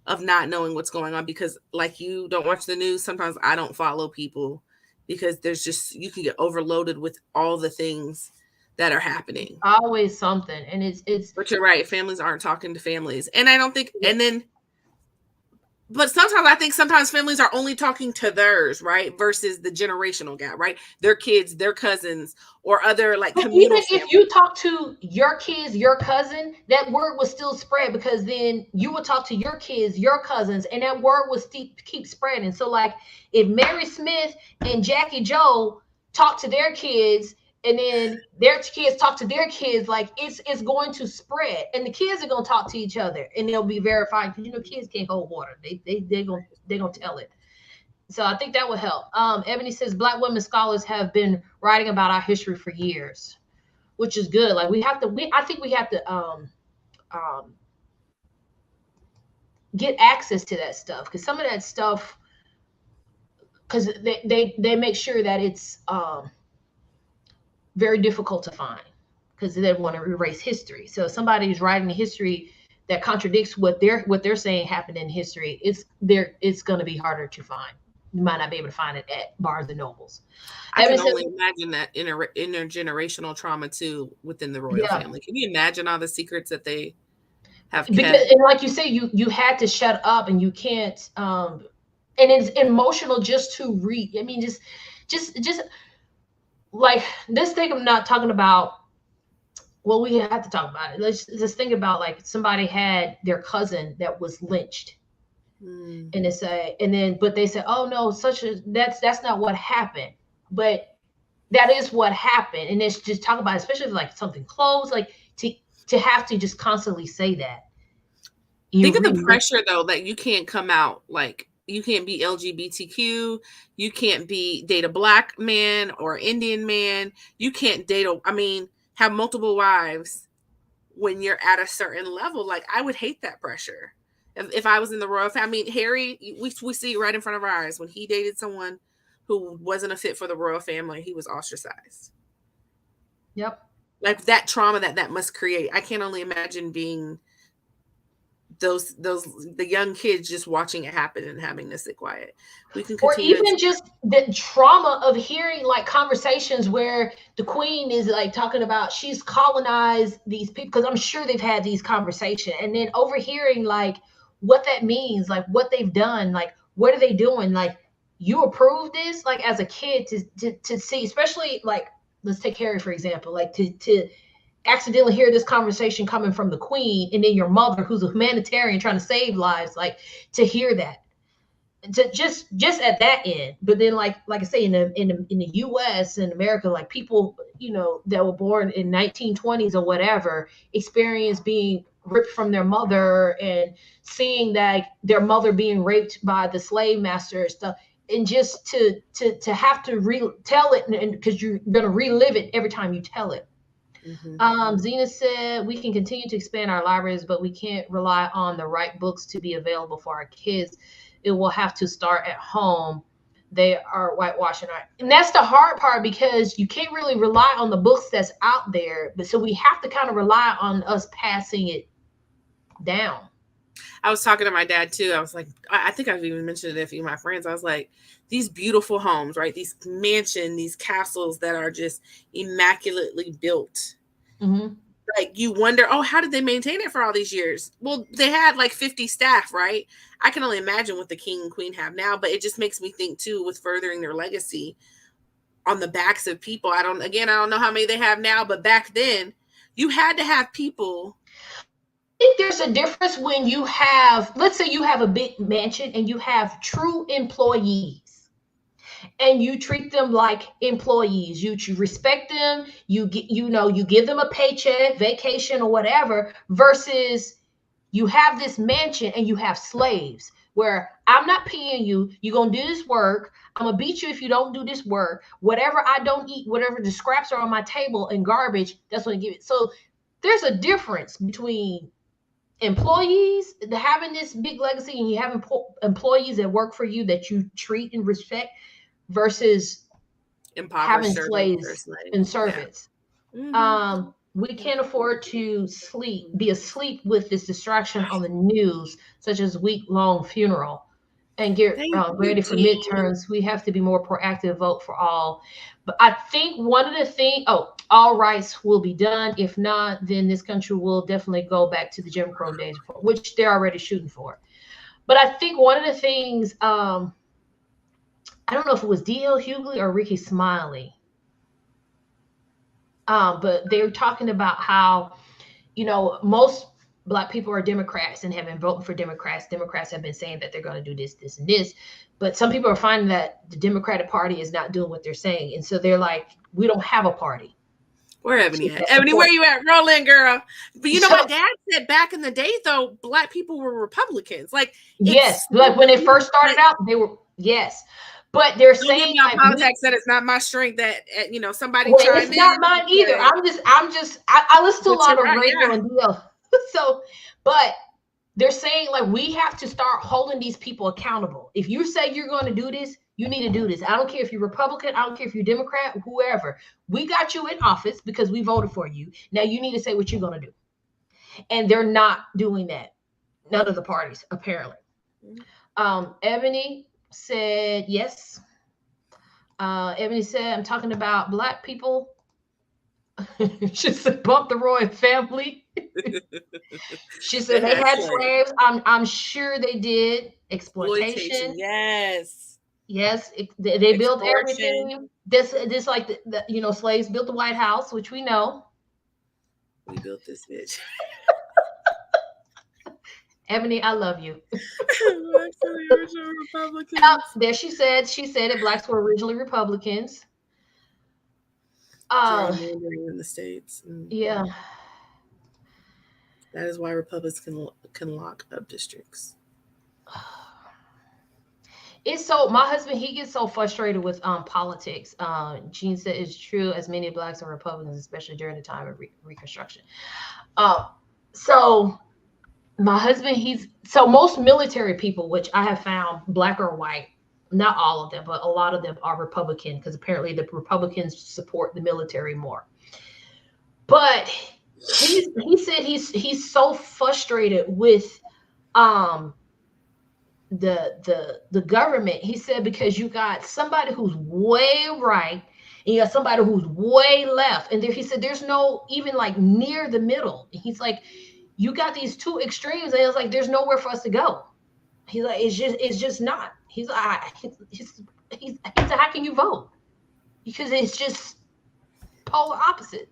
Speaker 2: of not knowing what's going on because like you don't watch the news, sometimes I don't follow people because there's just you can get overloaded with all the things that are happening.
Speaker 1: Always something, and it's
Speaker 2: But you're right, families aren't talking to families. And I don't think
Speaker 1: yeah,
Speaker 2: and then but sometimes I think sometimes families are only talking to theirs, right? Versus the generational gap, right? Their kids, their cousins, or other like
Speaker 1: but even
Speaker 2: communal
Speaker 1: if you
Speaker 2: families.
Speaker 1: talk to your kids, your cousin, that word will still spread because then you will talk to your kids, your cousins, and that word will keep spreading. So, like, if Mary Smith and Jackie Joe talk to their kids, and then their kids talk to their kids, like it's going to spread, and the kids are going to talk to each other, and they'll be verified because kids can't hold water. They're gonna tell it. So I think that would help. Ebony says Black women scholars have been writing about our history for years, which is good. Like we have to. I think we have to um, get access to that stuff because some of that stuff, because they make sure that it's very difficult to find because they want to erase history. So if somebody's writing a history that contradicts what they're saying happened in history, it's going to be harder to find. You might not be able to find it at Barnes and Nobles.
Speaker 2: I
Speaker 1: Ebony
Speaker 2: can
Speaker 1: says,
Speaker 2: only imagine that intergenerational trauma too within the royal
Speaker 1: yeah,
Speaker 2: family. Can you imagine all the secrets that they have
Speaker 1: because
Speaker 2: kept?
Speaker 1: and like you say, you had to shut up and you can't and it's emotional just to read. I mean, just like this thing I'm not talking about. Well, we have to talk about it. Let's just think about like somebody had their cousin that was lynched,
Speaker 2: Mm.
Speaker 1: and but they said, oh no, such a that's not what happened, but that is what happened, and it's just talk about it, especially if, like something close, like to have to just constantly say that you
Speaker 2: Think of the
Speaker 1: really
Speaker 2: pressure though that you can't come out like you can't be LGBTQ, you can't be date a black man or Indian man, you can't I mean have multiple wives when you're at a certain level. Like I would hate that pressure. If I was in the royal family, I mean Harry, we see it right in front of our eyes when he dated someone who wasn't a fit for the royal family, he was ostracized.
Speaker 1: Yep.
Speaker 2: Like that trauma that must create. I can't only imagine being those the young kids just watching it happen and having to sit quiet. We can
Speaker 1: Or
Speaker 2: continue to
Speaker 1: even just the trauma of hearing like conversations where the queen is like talking about she's colonized these people because I'm sure they've had these conversations and then overhearing like what that means, like what they've done, like what are they doing, like you approve this, like as a kid to see, especially like let's take Harry for example, like to accidentally hear this conversation coming from the queen and then your mother who's a humanitarian trying to save lives, like to hear that to just at that end. But then like I say in the US and America, like people that were born in 1920s or whatever experience being ripped from their mother, and seeing that their mother being raped by the slave master and stuff, and just to have to tell it, and because you're gonna relive it every time you tell it. Zena said, we can continue to expand our libraries, but we can't rely on the right books to be available for our kids. It will have to start at home. They are whitewashing our, and that's the hard part, because you can't really rely on the books that's out there. But so we have to kind of rely on us passing it down.
Speaker 2: I was talking to my dad too. I was like, I think I've even mentioned it to a few of my friends. I was like, these beautiful homes, right? These mansions, these castles that are just immaculately built. Like, you wonder, oh, how did they maintain it for all these years? Well, they had like 50 staff, right? I can only imagine what the king and queen have now, but it just makes me think too, with furthering their legacy on the backs of people. I don't know how many they have now, but back then you had to have people.
Speaker 1: I think there's a difference when you have, let's say you have a big mansion and you have true employees, and you treat them like employees. You respect them. You give them a paycheck, vacation, or whatever. Versus you have this mansion and you have slaves, where I'm not paying you. You're gonna do this work. I'm gonna beat you if you don't do this work. Whatever I don't eat, whatever the scraps are on my table and garbage, that's what I give it. So there's a difference between employees having this big legacy, and you have employees that work for you that you treat and respect, versus having slaves and servants. Yeah. We can't afford to be asleep with this distraction on the news, such as week-long funeral, and get ready for midterms. We have to be more proactive, vote for all. But I think one of the things, all rights will be done. If not, then this country will definitely go back to the Jim Crow days, which they're already shooting for. But I think one of the things, I don't know if it was D.L. Hughley or Ricky Smiley, but they were talking about how, most Black people are Democrats and have been voting for Democrats. Democrats have been saying that they're going to do this, this, and this. But some people are finding that the Democratic Party is not doing what they're saying. And so they're like, we don't have a party.
Speaker 2: Where Ebony at? Ebony, where you at? Roll in, girl. But my dad said back in the day, though, Black people were Republicans. Like,
Speaker 1: yes, like when they first started out, they were, yes. But they're saying,
Speaker 2: like, politics said it's not my strength that, somebody
Speaker 1: well, it's not mine either. I listen to a lot of radio and deal. So, but they're saying, like, we have to start holding these people accountable. If you say you're going to do this, you need to do this. I don't care if you're Republican. I don't care if you're Democrat, whoever. We got you in office because we voted for you. Now you need to say what you're going to do. And they're not doing that. None of the parties, apparently. Ebony said, yes. Ebony said, I'm talking about Black people. She said, bump the royal family. She said they had slaves. I'm sure they did. Exploitation.
Speaker 2: Yes.
Speaker 1: They built everything. This like the slaves built the White House, which we know.
Speaker 2: We built this bitch.
Speaker 1: Ebony, I love you.
Speaker 2: Blacks were the original Republicans.
Speaker 1: There she said it. Blacks were originally Republicans.
Speaker 2: In the States.
Speaker 1: Yeah.
Speaker 2: That is why Republicans can lock up districts.
Speaker 1: It's so, my husband, he gets so frustrated with politics. Jean said it's true, as many Blacks are Republicans, especially during the time of Reconstruction. So my husband, most military people, which I have found, Black or white, not all of them, but a lot of them are Republican, because apparently the Republicans support the military more. But he said he's so frustrated with the government. He said, because you got somebody who's way right and you got somebody who's way left, and there, he said, there's no even like near the middle. He's like, you got these two extremes, and it's like there's nowhere for us to go. He's like, it's just not. He's like, he's how can you vote? Because it's just polar opposite.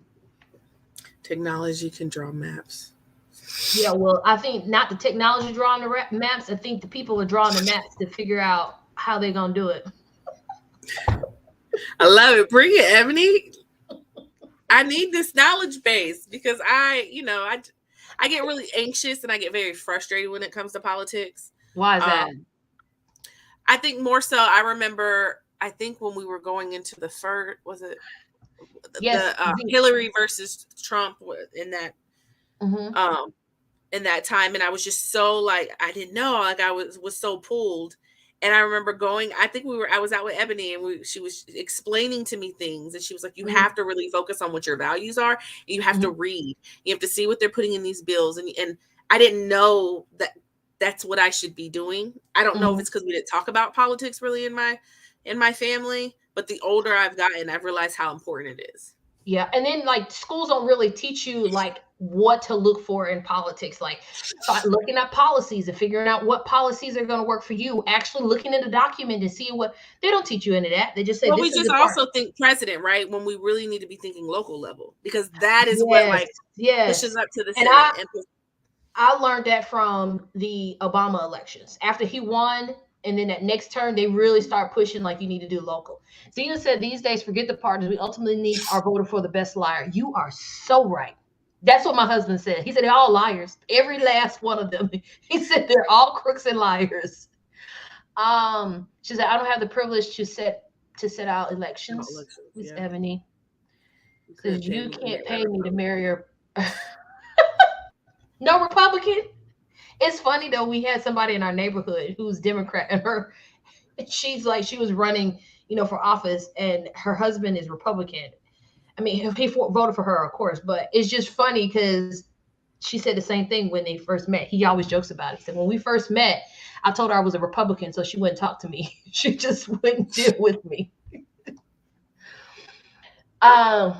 Speaker 2: Technology can draw maps.
Speaker 1: Yeah, well, I think not the technology drawing the maps. I think the people are drawing the maps to figure out how they're gonna do it.
Speaker 2: I love it. Bring it, Ebony. I need this knowledge base, because I I get really anxious and I get very frustrated when it comes to politics.
Speaker 1: Why is that?
Speaker 2: I think more so. I remember. I think when we were going into the first, was it
Speaker 1: Yes.
Speaker 2: the Hillary versus Trump
Speaker 1: Mm-hmm.
Speaker 2: In that time, and I was just so like I didn't know, like I was so pulled. And I remember going, I was out with Ebony, and she was explaining to me things, and she was like, you have to really focus on what your values are, and you have to read, you have to see what they're putting in these bills. And I didn't know that that's what I should be doing. I don't know if it's because we didn't talk about politics really in my family, but the older I've gotten, I've realized how important it is.
Speaker 1: Yeah, and then like schools don't really teach you like what to look for in politics, like looking at policies and figuring out what policies are going to work for you. Actually, looking at the document and seeing what they don't teach you any of that. They just say
Speaker 2: Well,
Speaker 1: this
Speaker 2: we
Speaker 1: is
Speaker 2: just
Speaker 1: the part.
Speaker 2: also think president, right? When we really need to be thinking local level, because that is what
Speaker 1: Yes,
Speaker 2: like pushes
Speaker 1: yes.
Speaker 2: up to the
Speaker 1: And
Speaker 2: Senate. And
Speaker 1: I learned that from the Obama elections. After he won, and then that next term, they really start pushing like you need to do local. Zena said these days, forget the parties. We ultimately need our voter for the best liar. You are so right. That's what my husband said. He said they're all liars. Every last one of them. He said they're all crooks and liars. She said I don't have the privilege to set out elections. Miss
Speaker 2: yeah,
Speaker 1: Ebony
Speaker 2: you
Speaker 1: says
Speaker 2: couldn't pay
Speaker 1: you
Speaker 2: me to
Speaker 1: can't
Speaker 2: marry a
Speaker 1: pay me to
Speaker 2: Republican.
Speaker 1: marry a no Republican. It's funny though. We had somebody in our neighborhood who's Democrat, and she's like she was running, for office, and her husband is Republican. I mean, he voted for her, of course, but it's just funny because she said the same thing when they first met. He always jokes about it. He said when we first met, I told her I was a Republican, so she wouldn't talk to me. She just wouldn't deal with me. Um,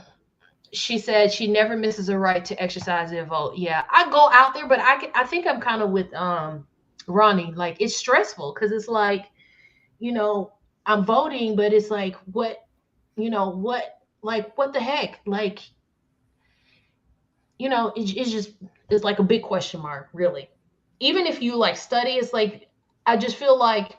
Speaker 1: she said she never misses a right to exercise their vote. Yeah, I go out there, but I think I'm kind of with Ronnie. Like it's stressful because it's like you know I'm voting, but it's like what the heck, like it's just it's like a big question mark, really. Even if you like study, it's like I just feel like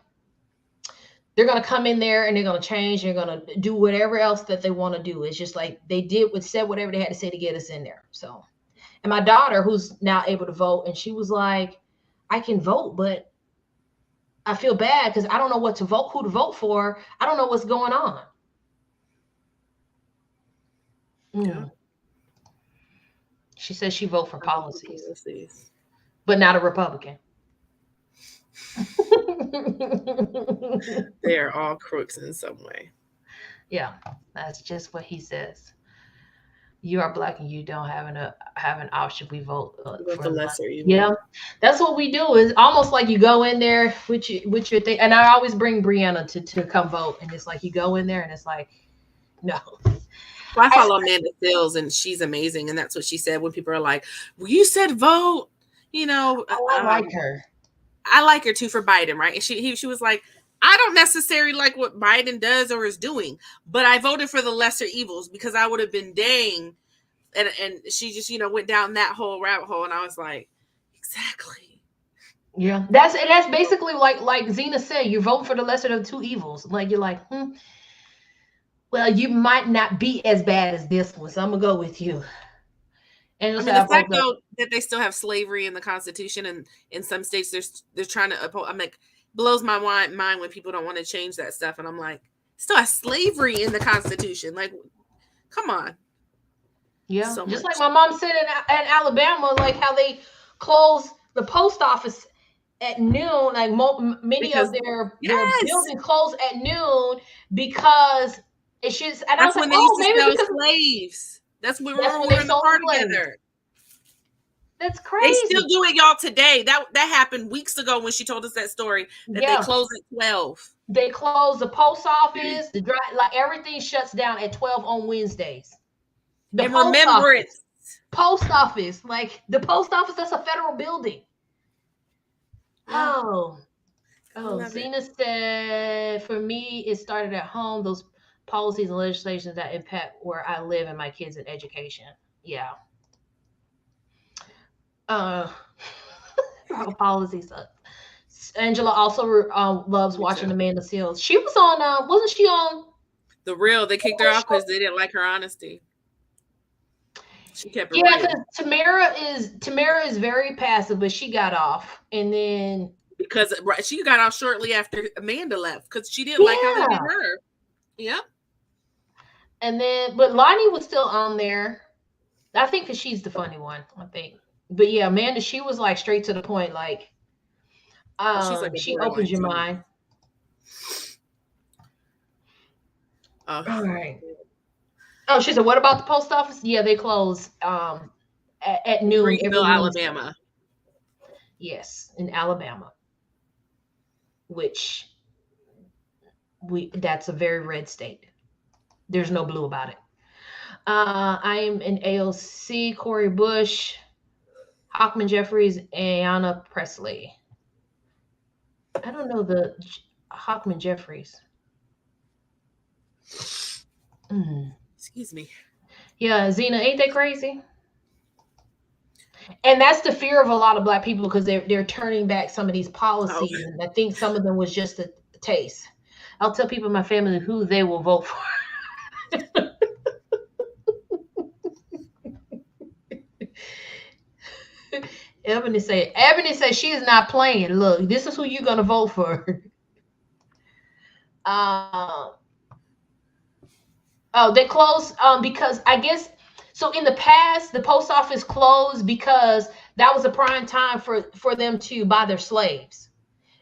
Speaker 1: they're gonna come in there and they're gonna change. They're gonna do whatever else that they want to do. It's just like they said whatever they had to say to get us in there. So, and my daughter, who's now able to vote, and she was like, "I can vote, but I feel bad because I don't know what to vote, who to vote for. I don't know what's going on."
Speaker 2: Yeah,
Speaker 1: Mm. She says she vote for
Speaker 2: I vote for
Speaker 1: policies,
Speaker 2: policies.
Speaker 1: but not a Republican.
Speaker 2: They are all crooks in some way.
Speaker 1: Yeah, that's just what he says. You are black and you don't have an option. We vote
Speaker 2: You want
Speaker 1: for
Speaker 2: the
Speaker 1: the
Speaker 2: lesser
Speaker 1: yeah.
Speaker 2: evil.
Speaker 1: That's what we do. Is almost like you go in there with your thing, and I always bring Brianna to come vote, and it's like you go in there and it's like no.
Speaker 2: Well, I
Speaker 1: I
Speaker 2: follow Amanda Sills, and she's amazing. And that's what she said when people are like, "Well, you said vote." You know,
Speaker 1: I like her.
Speaker 2: I like her too for Biden, right? And she was like, "I don't necessarily like what Biden does or is doing, but I voted for the lesser evils because I would have been dang." And she just went down that whole rabbit hole, and I was like, exactly.
Speaker 1: Yeah, that's basically like Zena said. You vote for the lesser of two evils. Like you're like, well, you might not be as bad as this one, so I'm gonna go with you. And
Speaker 2: I
Speaker 1: just
Speaker 2: mean,
Speaker 1: say
Speaker 2: the
Speaker 1: I vote
Speaker 2: fact
Speaker 1: the
Speaker 2: though that they still have slavery in the Constitution, and in some states they're trying to uphold. I'm like, blows my mind when people don't want to change that stuff, and I'm like, still has slavery in the Constitution. Like, come on,
Speaker 1: yeah.
Speaker 2: so
Speaker 1: Just like
Speaker 2: much.
Speaker 1: my mom said in Alabama, like how they close the post office at noon. Like many of
Speaker 2: Because
Speaker 1: their
Speaker 2: yes,
Speaker 1: buildings close at noon because it's just. And I was
Speaker 2: that's
Speaker 1: like,
Speaker 2: when they used
Speaker 1: oh,
Speaker 2: to
Speaker 1: maybe
Speaker 2: sell
Speaker 1: because
Speaker 2: slaves. That's when
Speaker 1: that's when
Speaker 2: we
Speaker 1: they
Speaker 2: were in the
Speaker 1: sold
Speaker 2: car
Speaker 1: the slaves.
Speaker 2: together.
Speaker 1: That's
Speaker 2: They still
Speaker 1: crazy.
Speaker 2: do it, y'all, today. That happened weeks ago when she told us that story that they
Speaker 1: Yeah.
Speaker 2: close at 12.
Speaker 1: They close the post office, the dry, like everything shuts down at 12 on Wednesdays. The
Speaker 2: And
Speaker 1: post office.
Speaker 2: remembrance.
Speaker 1: Post office. Like the post office, that's a federal building.
Speaker 2: Yeah,
Speaker 1: Oh.
Speaker 2: I
Speaker 1: Oh,
Speaker 2: love it.
Speaker 1: Zena said, for me, it started at home, those policies and legislations that impact where I live and my kids in education. Yeah. Uh, policies. Angela also loves
Speaker 2: Me
Speaker 1: watching
Speaker 2: too.
Speaker 1: Amanda Seals. She was on, wasn't she on?
Speaker 2: The real, they kicked her off because they didn't like her honesty. She kept it
Speaker 1: Yeah,
Speaker 2: real.
Speaker 1: because Tamara is very passive, but she got off, and then
Speaker 2: Because she got off shortly after Amanda left because she didn't like how they did
Speaker 1: yeah,
Speaker 2: her. Yep.
Speaker 1: and then but Lonnie was still on there. I think because she's the funny one. I think, but yeah, Amanda, she was like straight to the point. Like,
Speaker 2: Oh, she's like a
Speaker 1: she opens
Speaker 2: borderline
Speaker 1: your
Speaker 2: too.
Speaker 1: mind. All right.
Speaker 2: Yeah.
Speaker 1: Oh, she said, "What about the post office?" Yeah, they close at
Speaker 2: In
Speaker 1: noon every
Speaker 2: Greenville,
Speaker 1: Wednesday.
Speaker 2: Alabama.
Speaker 1: Yes, in Alabama, which that's a very red state. There's no blue about it. I am in AOC, Corey Bush, Hockman Jeffries, Ayanna Presley. I don't know the Hockman Jeffries. Mm.
Speaker 2: Excuse me.
Speaker 1: Yeah, Zena, ain't that crazy? And that's the fear of a lot of black people because they're turning back some of these
Speaker 2: Oh,
Speaker 1: policies, and I think some of them was just a taste. I'll tell people in my family who they will vote for. Ebony say she is not playing. Look, this is who you're gonna vote for. Um, oh, they closed because I guess so. In the past, the post office closed because that was a prime time for them to buy their slaves,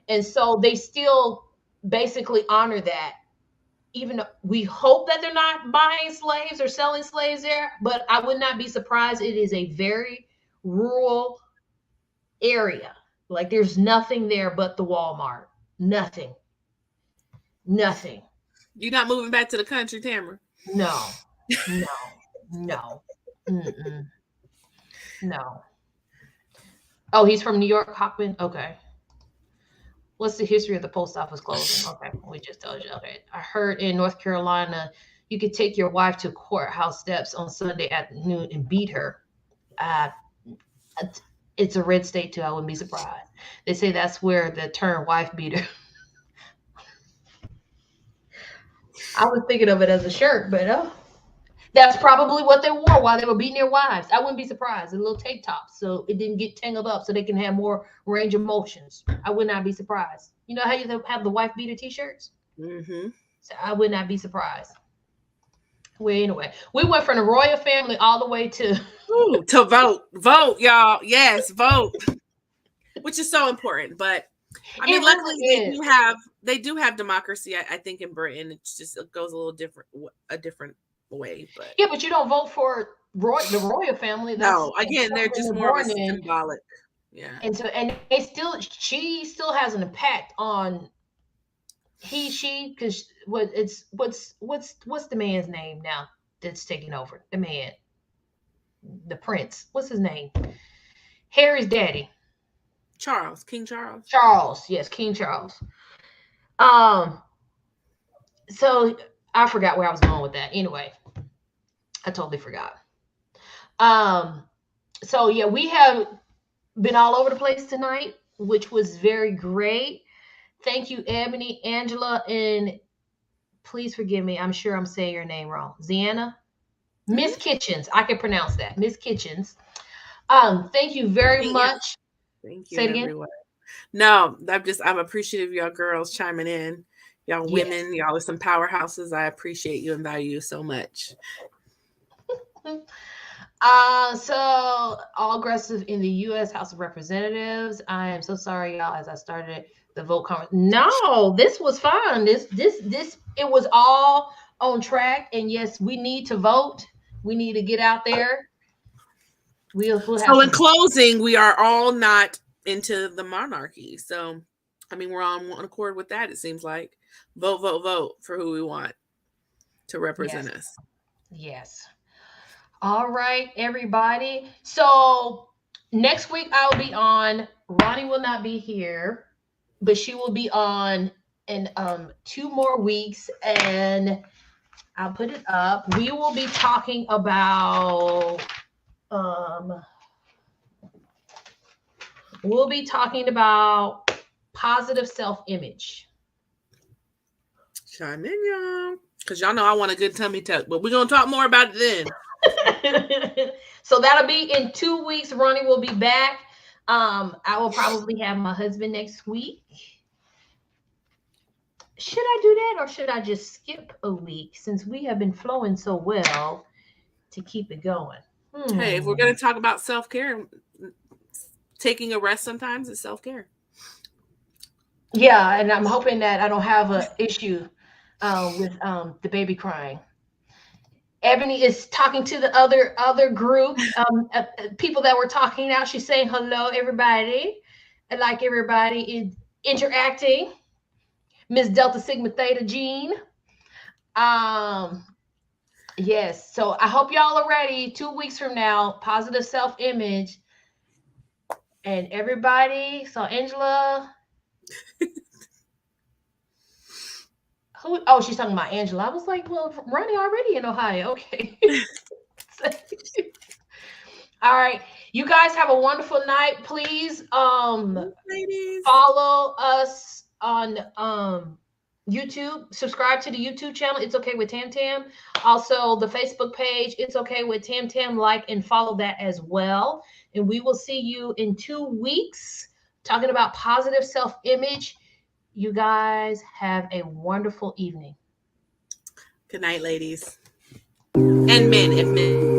Speaker 1: and so they still basically honor that. Even though we hope that they're not buying slaves or selling slaves there, but I would not be surprised. It is a very rural area. Like there's nothing there but the Walmart. Nothing. Nothing.
Speaker 2: you're not moving back to the country, Tamara.
Speaker 1: No. No. No. Mm-mm. No. Oh, he's from New York, Hockman. Okay. What's the history of the post office closing? Okay, we just told you. Okay, I heard in North Carolina you could take your wife to courthouse steps on Sunday afternoon and beat her. Uh, it's a red state too. I wouldn't be surprised. They say that's where the term "wife beater." I was thinking of it as a shirt, but that's probably what they wore while they were beating their wives. I wouldn't be surprised. A little tank top, so it didn't get tangled up, so they can have more range of motions. I would not be surprised. You know how you have the wife beater T-shirts?
Speaker 2: Mm-hmm.
Speaker 1: So I would not be surprised. Well, anyway, we went from the royal family all the way to
Speaker 2: Ooh, to vote, y'all. Yes, vote, which is so important. But I
Speaker 1: it
Speaker 2: mean, luckily
Speaker 1: really is.
Speaker 2: they do have democracy. I think in Britain, it goes a little a different way. But
Speaker 1: Yeah, but you don't vote for the royal family. That's
Speaker 2: no, again, they're
Speaker 1: something
Speaker 2: just
Speaker 1: they're
Speaker 2: more of a
Speaker 1: born in,
Speaker 2: symbolic. Yeah.
Speaker 1: and so and she still has an impact on she because what's the man's name now that's taking over the man, the prince. What's his name? Harry's daddy.
Speaker 2: King Charles.
Speaker 1: Charles. Yes, King Charles. Um. So I forgot where I was going with that. Anyway, I totally forgot. Um. So yeah, we have been all over the place tonight, which was very great. Thank you, Ebony, Angela, and please forgive me. I'm sure I'm saying your name wrong. Ziana, Miss
Speaker 2: Mm-hmm.
Speaker 1: Kitchens. I can pronounce that. Miss Kitchens. Thank you very much.
Speaker 2: Thank you,
Speaker 1: Say it again.
Speaker 2: everyone. No, I'm appreciative of y'all girls chiming in. Y'all
Speaker 1: Yes.
Speaker 2: women, y'all are some powerhouses. I appreciate you and value you so much.
Speaker 1: So all aggressive in the U.S. House of Representatives. I am so sorry, y'all, as I started the vote conference. No, this was fun. This it was all on track. And yes, we need to vote. We need to get out there. We'll have
Speaker 2: So in
Speaker 1: some.
Speaker 2: closing, we are all not into the monarchy. So I mean we're on one accord with that, it seems like. Vote, vote, vote for who we want to
Speaker 1: Yes,
Speaker 2: represent us.
Speaker 1: yes. All right, everybody. So next week I'll be on. Ronnie will not be here, but she will be on in 2 more weeks, and I'll put it up. We will be talking about um we'll be talking about positive self-image.
Speaker 2: Chime in, y'all. Because y'all know I want a good tummy tuck, but we're going to talk more about it then.
Speaker 1: So that'll be in 2 weeks. Ronnie will be back. I will probably have my husband next week. Should I do that or should I just skip a week since we have been flowing so well to keep it going?
Speaker 2: Hey, if we're going to talk about self-care, taking a rest sometimes is self-care.
Speaker 1: Yeah, and I'm hoping that I don't have an issue with the baby crying. Ebony is talking to the other group, people that were talking now. She's saying hello, everybody. And like everybody is interacting. Miss Delta Sigma Theta Jean. Um, yes. So I hope y'all are ready. 2 weeks from now, positive self-image. And everybody, so Angela. Who? Oh, she's talking about Angela. I was like, well, Ronnie already in Ohio. Okay. All right. You guys have a wonderful night. Please
Speaker 2: Ladies,
Speaker 1: follow us on YouTube. Subscribe to the YouTube channel. It's okay with Tam Tam. Also the Facebook page. It's okay with Tam Tam. Like and follow that as well. And we will see you in 2 weeks talking about positive self-image. You guys have a wonderful evening.
Speaker 2: Good night, ladies. And men, if men.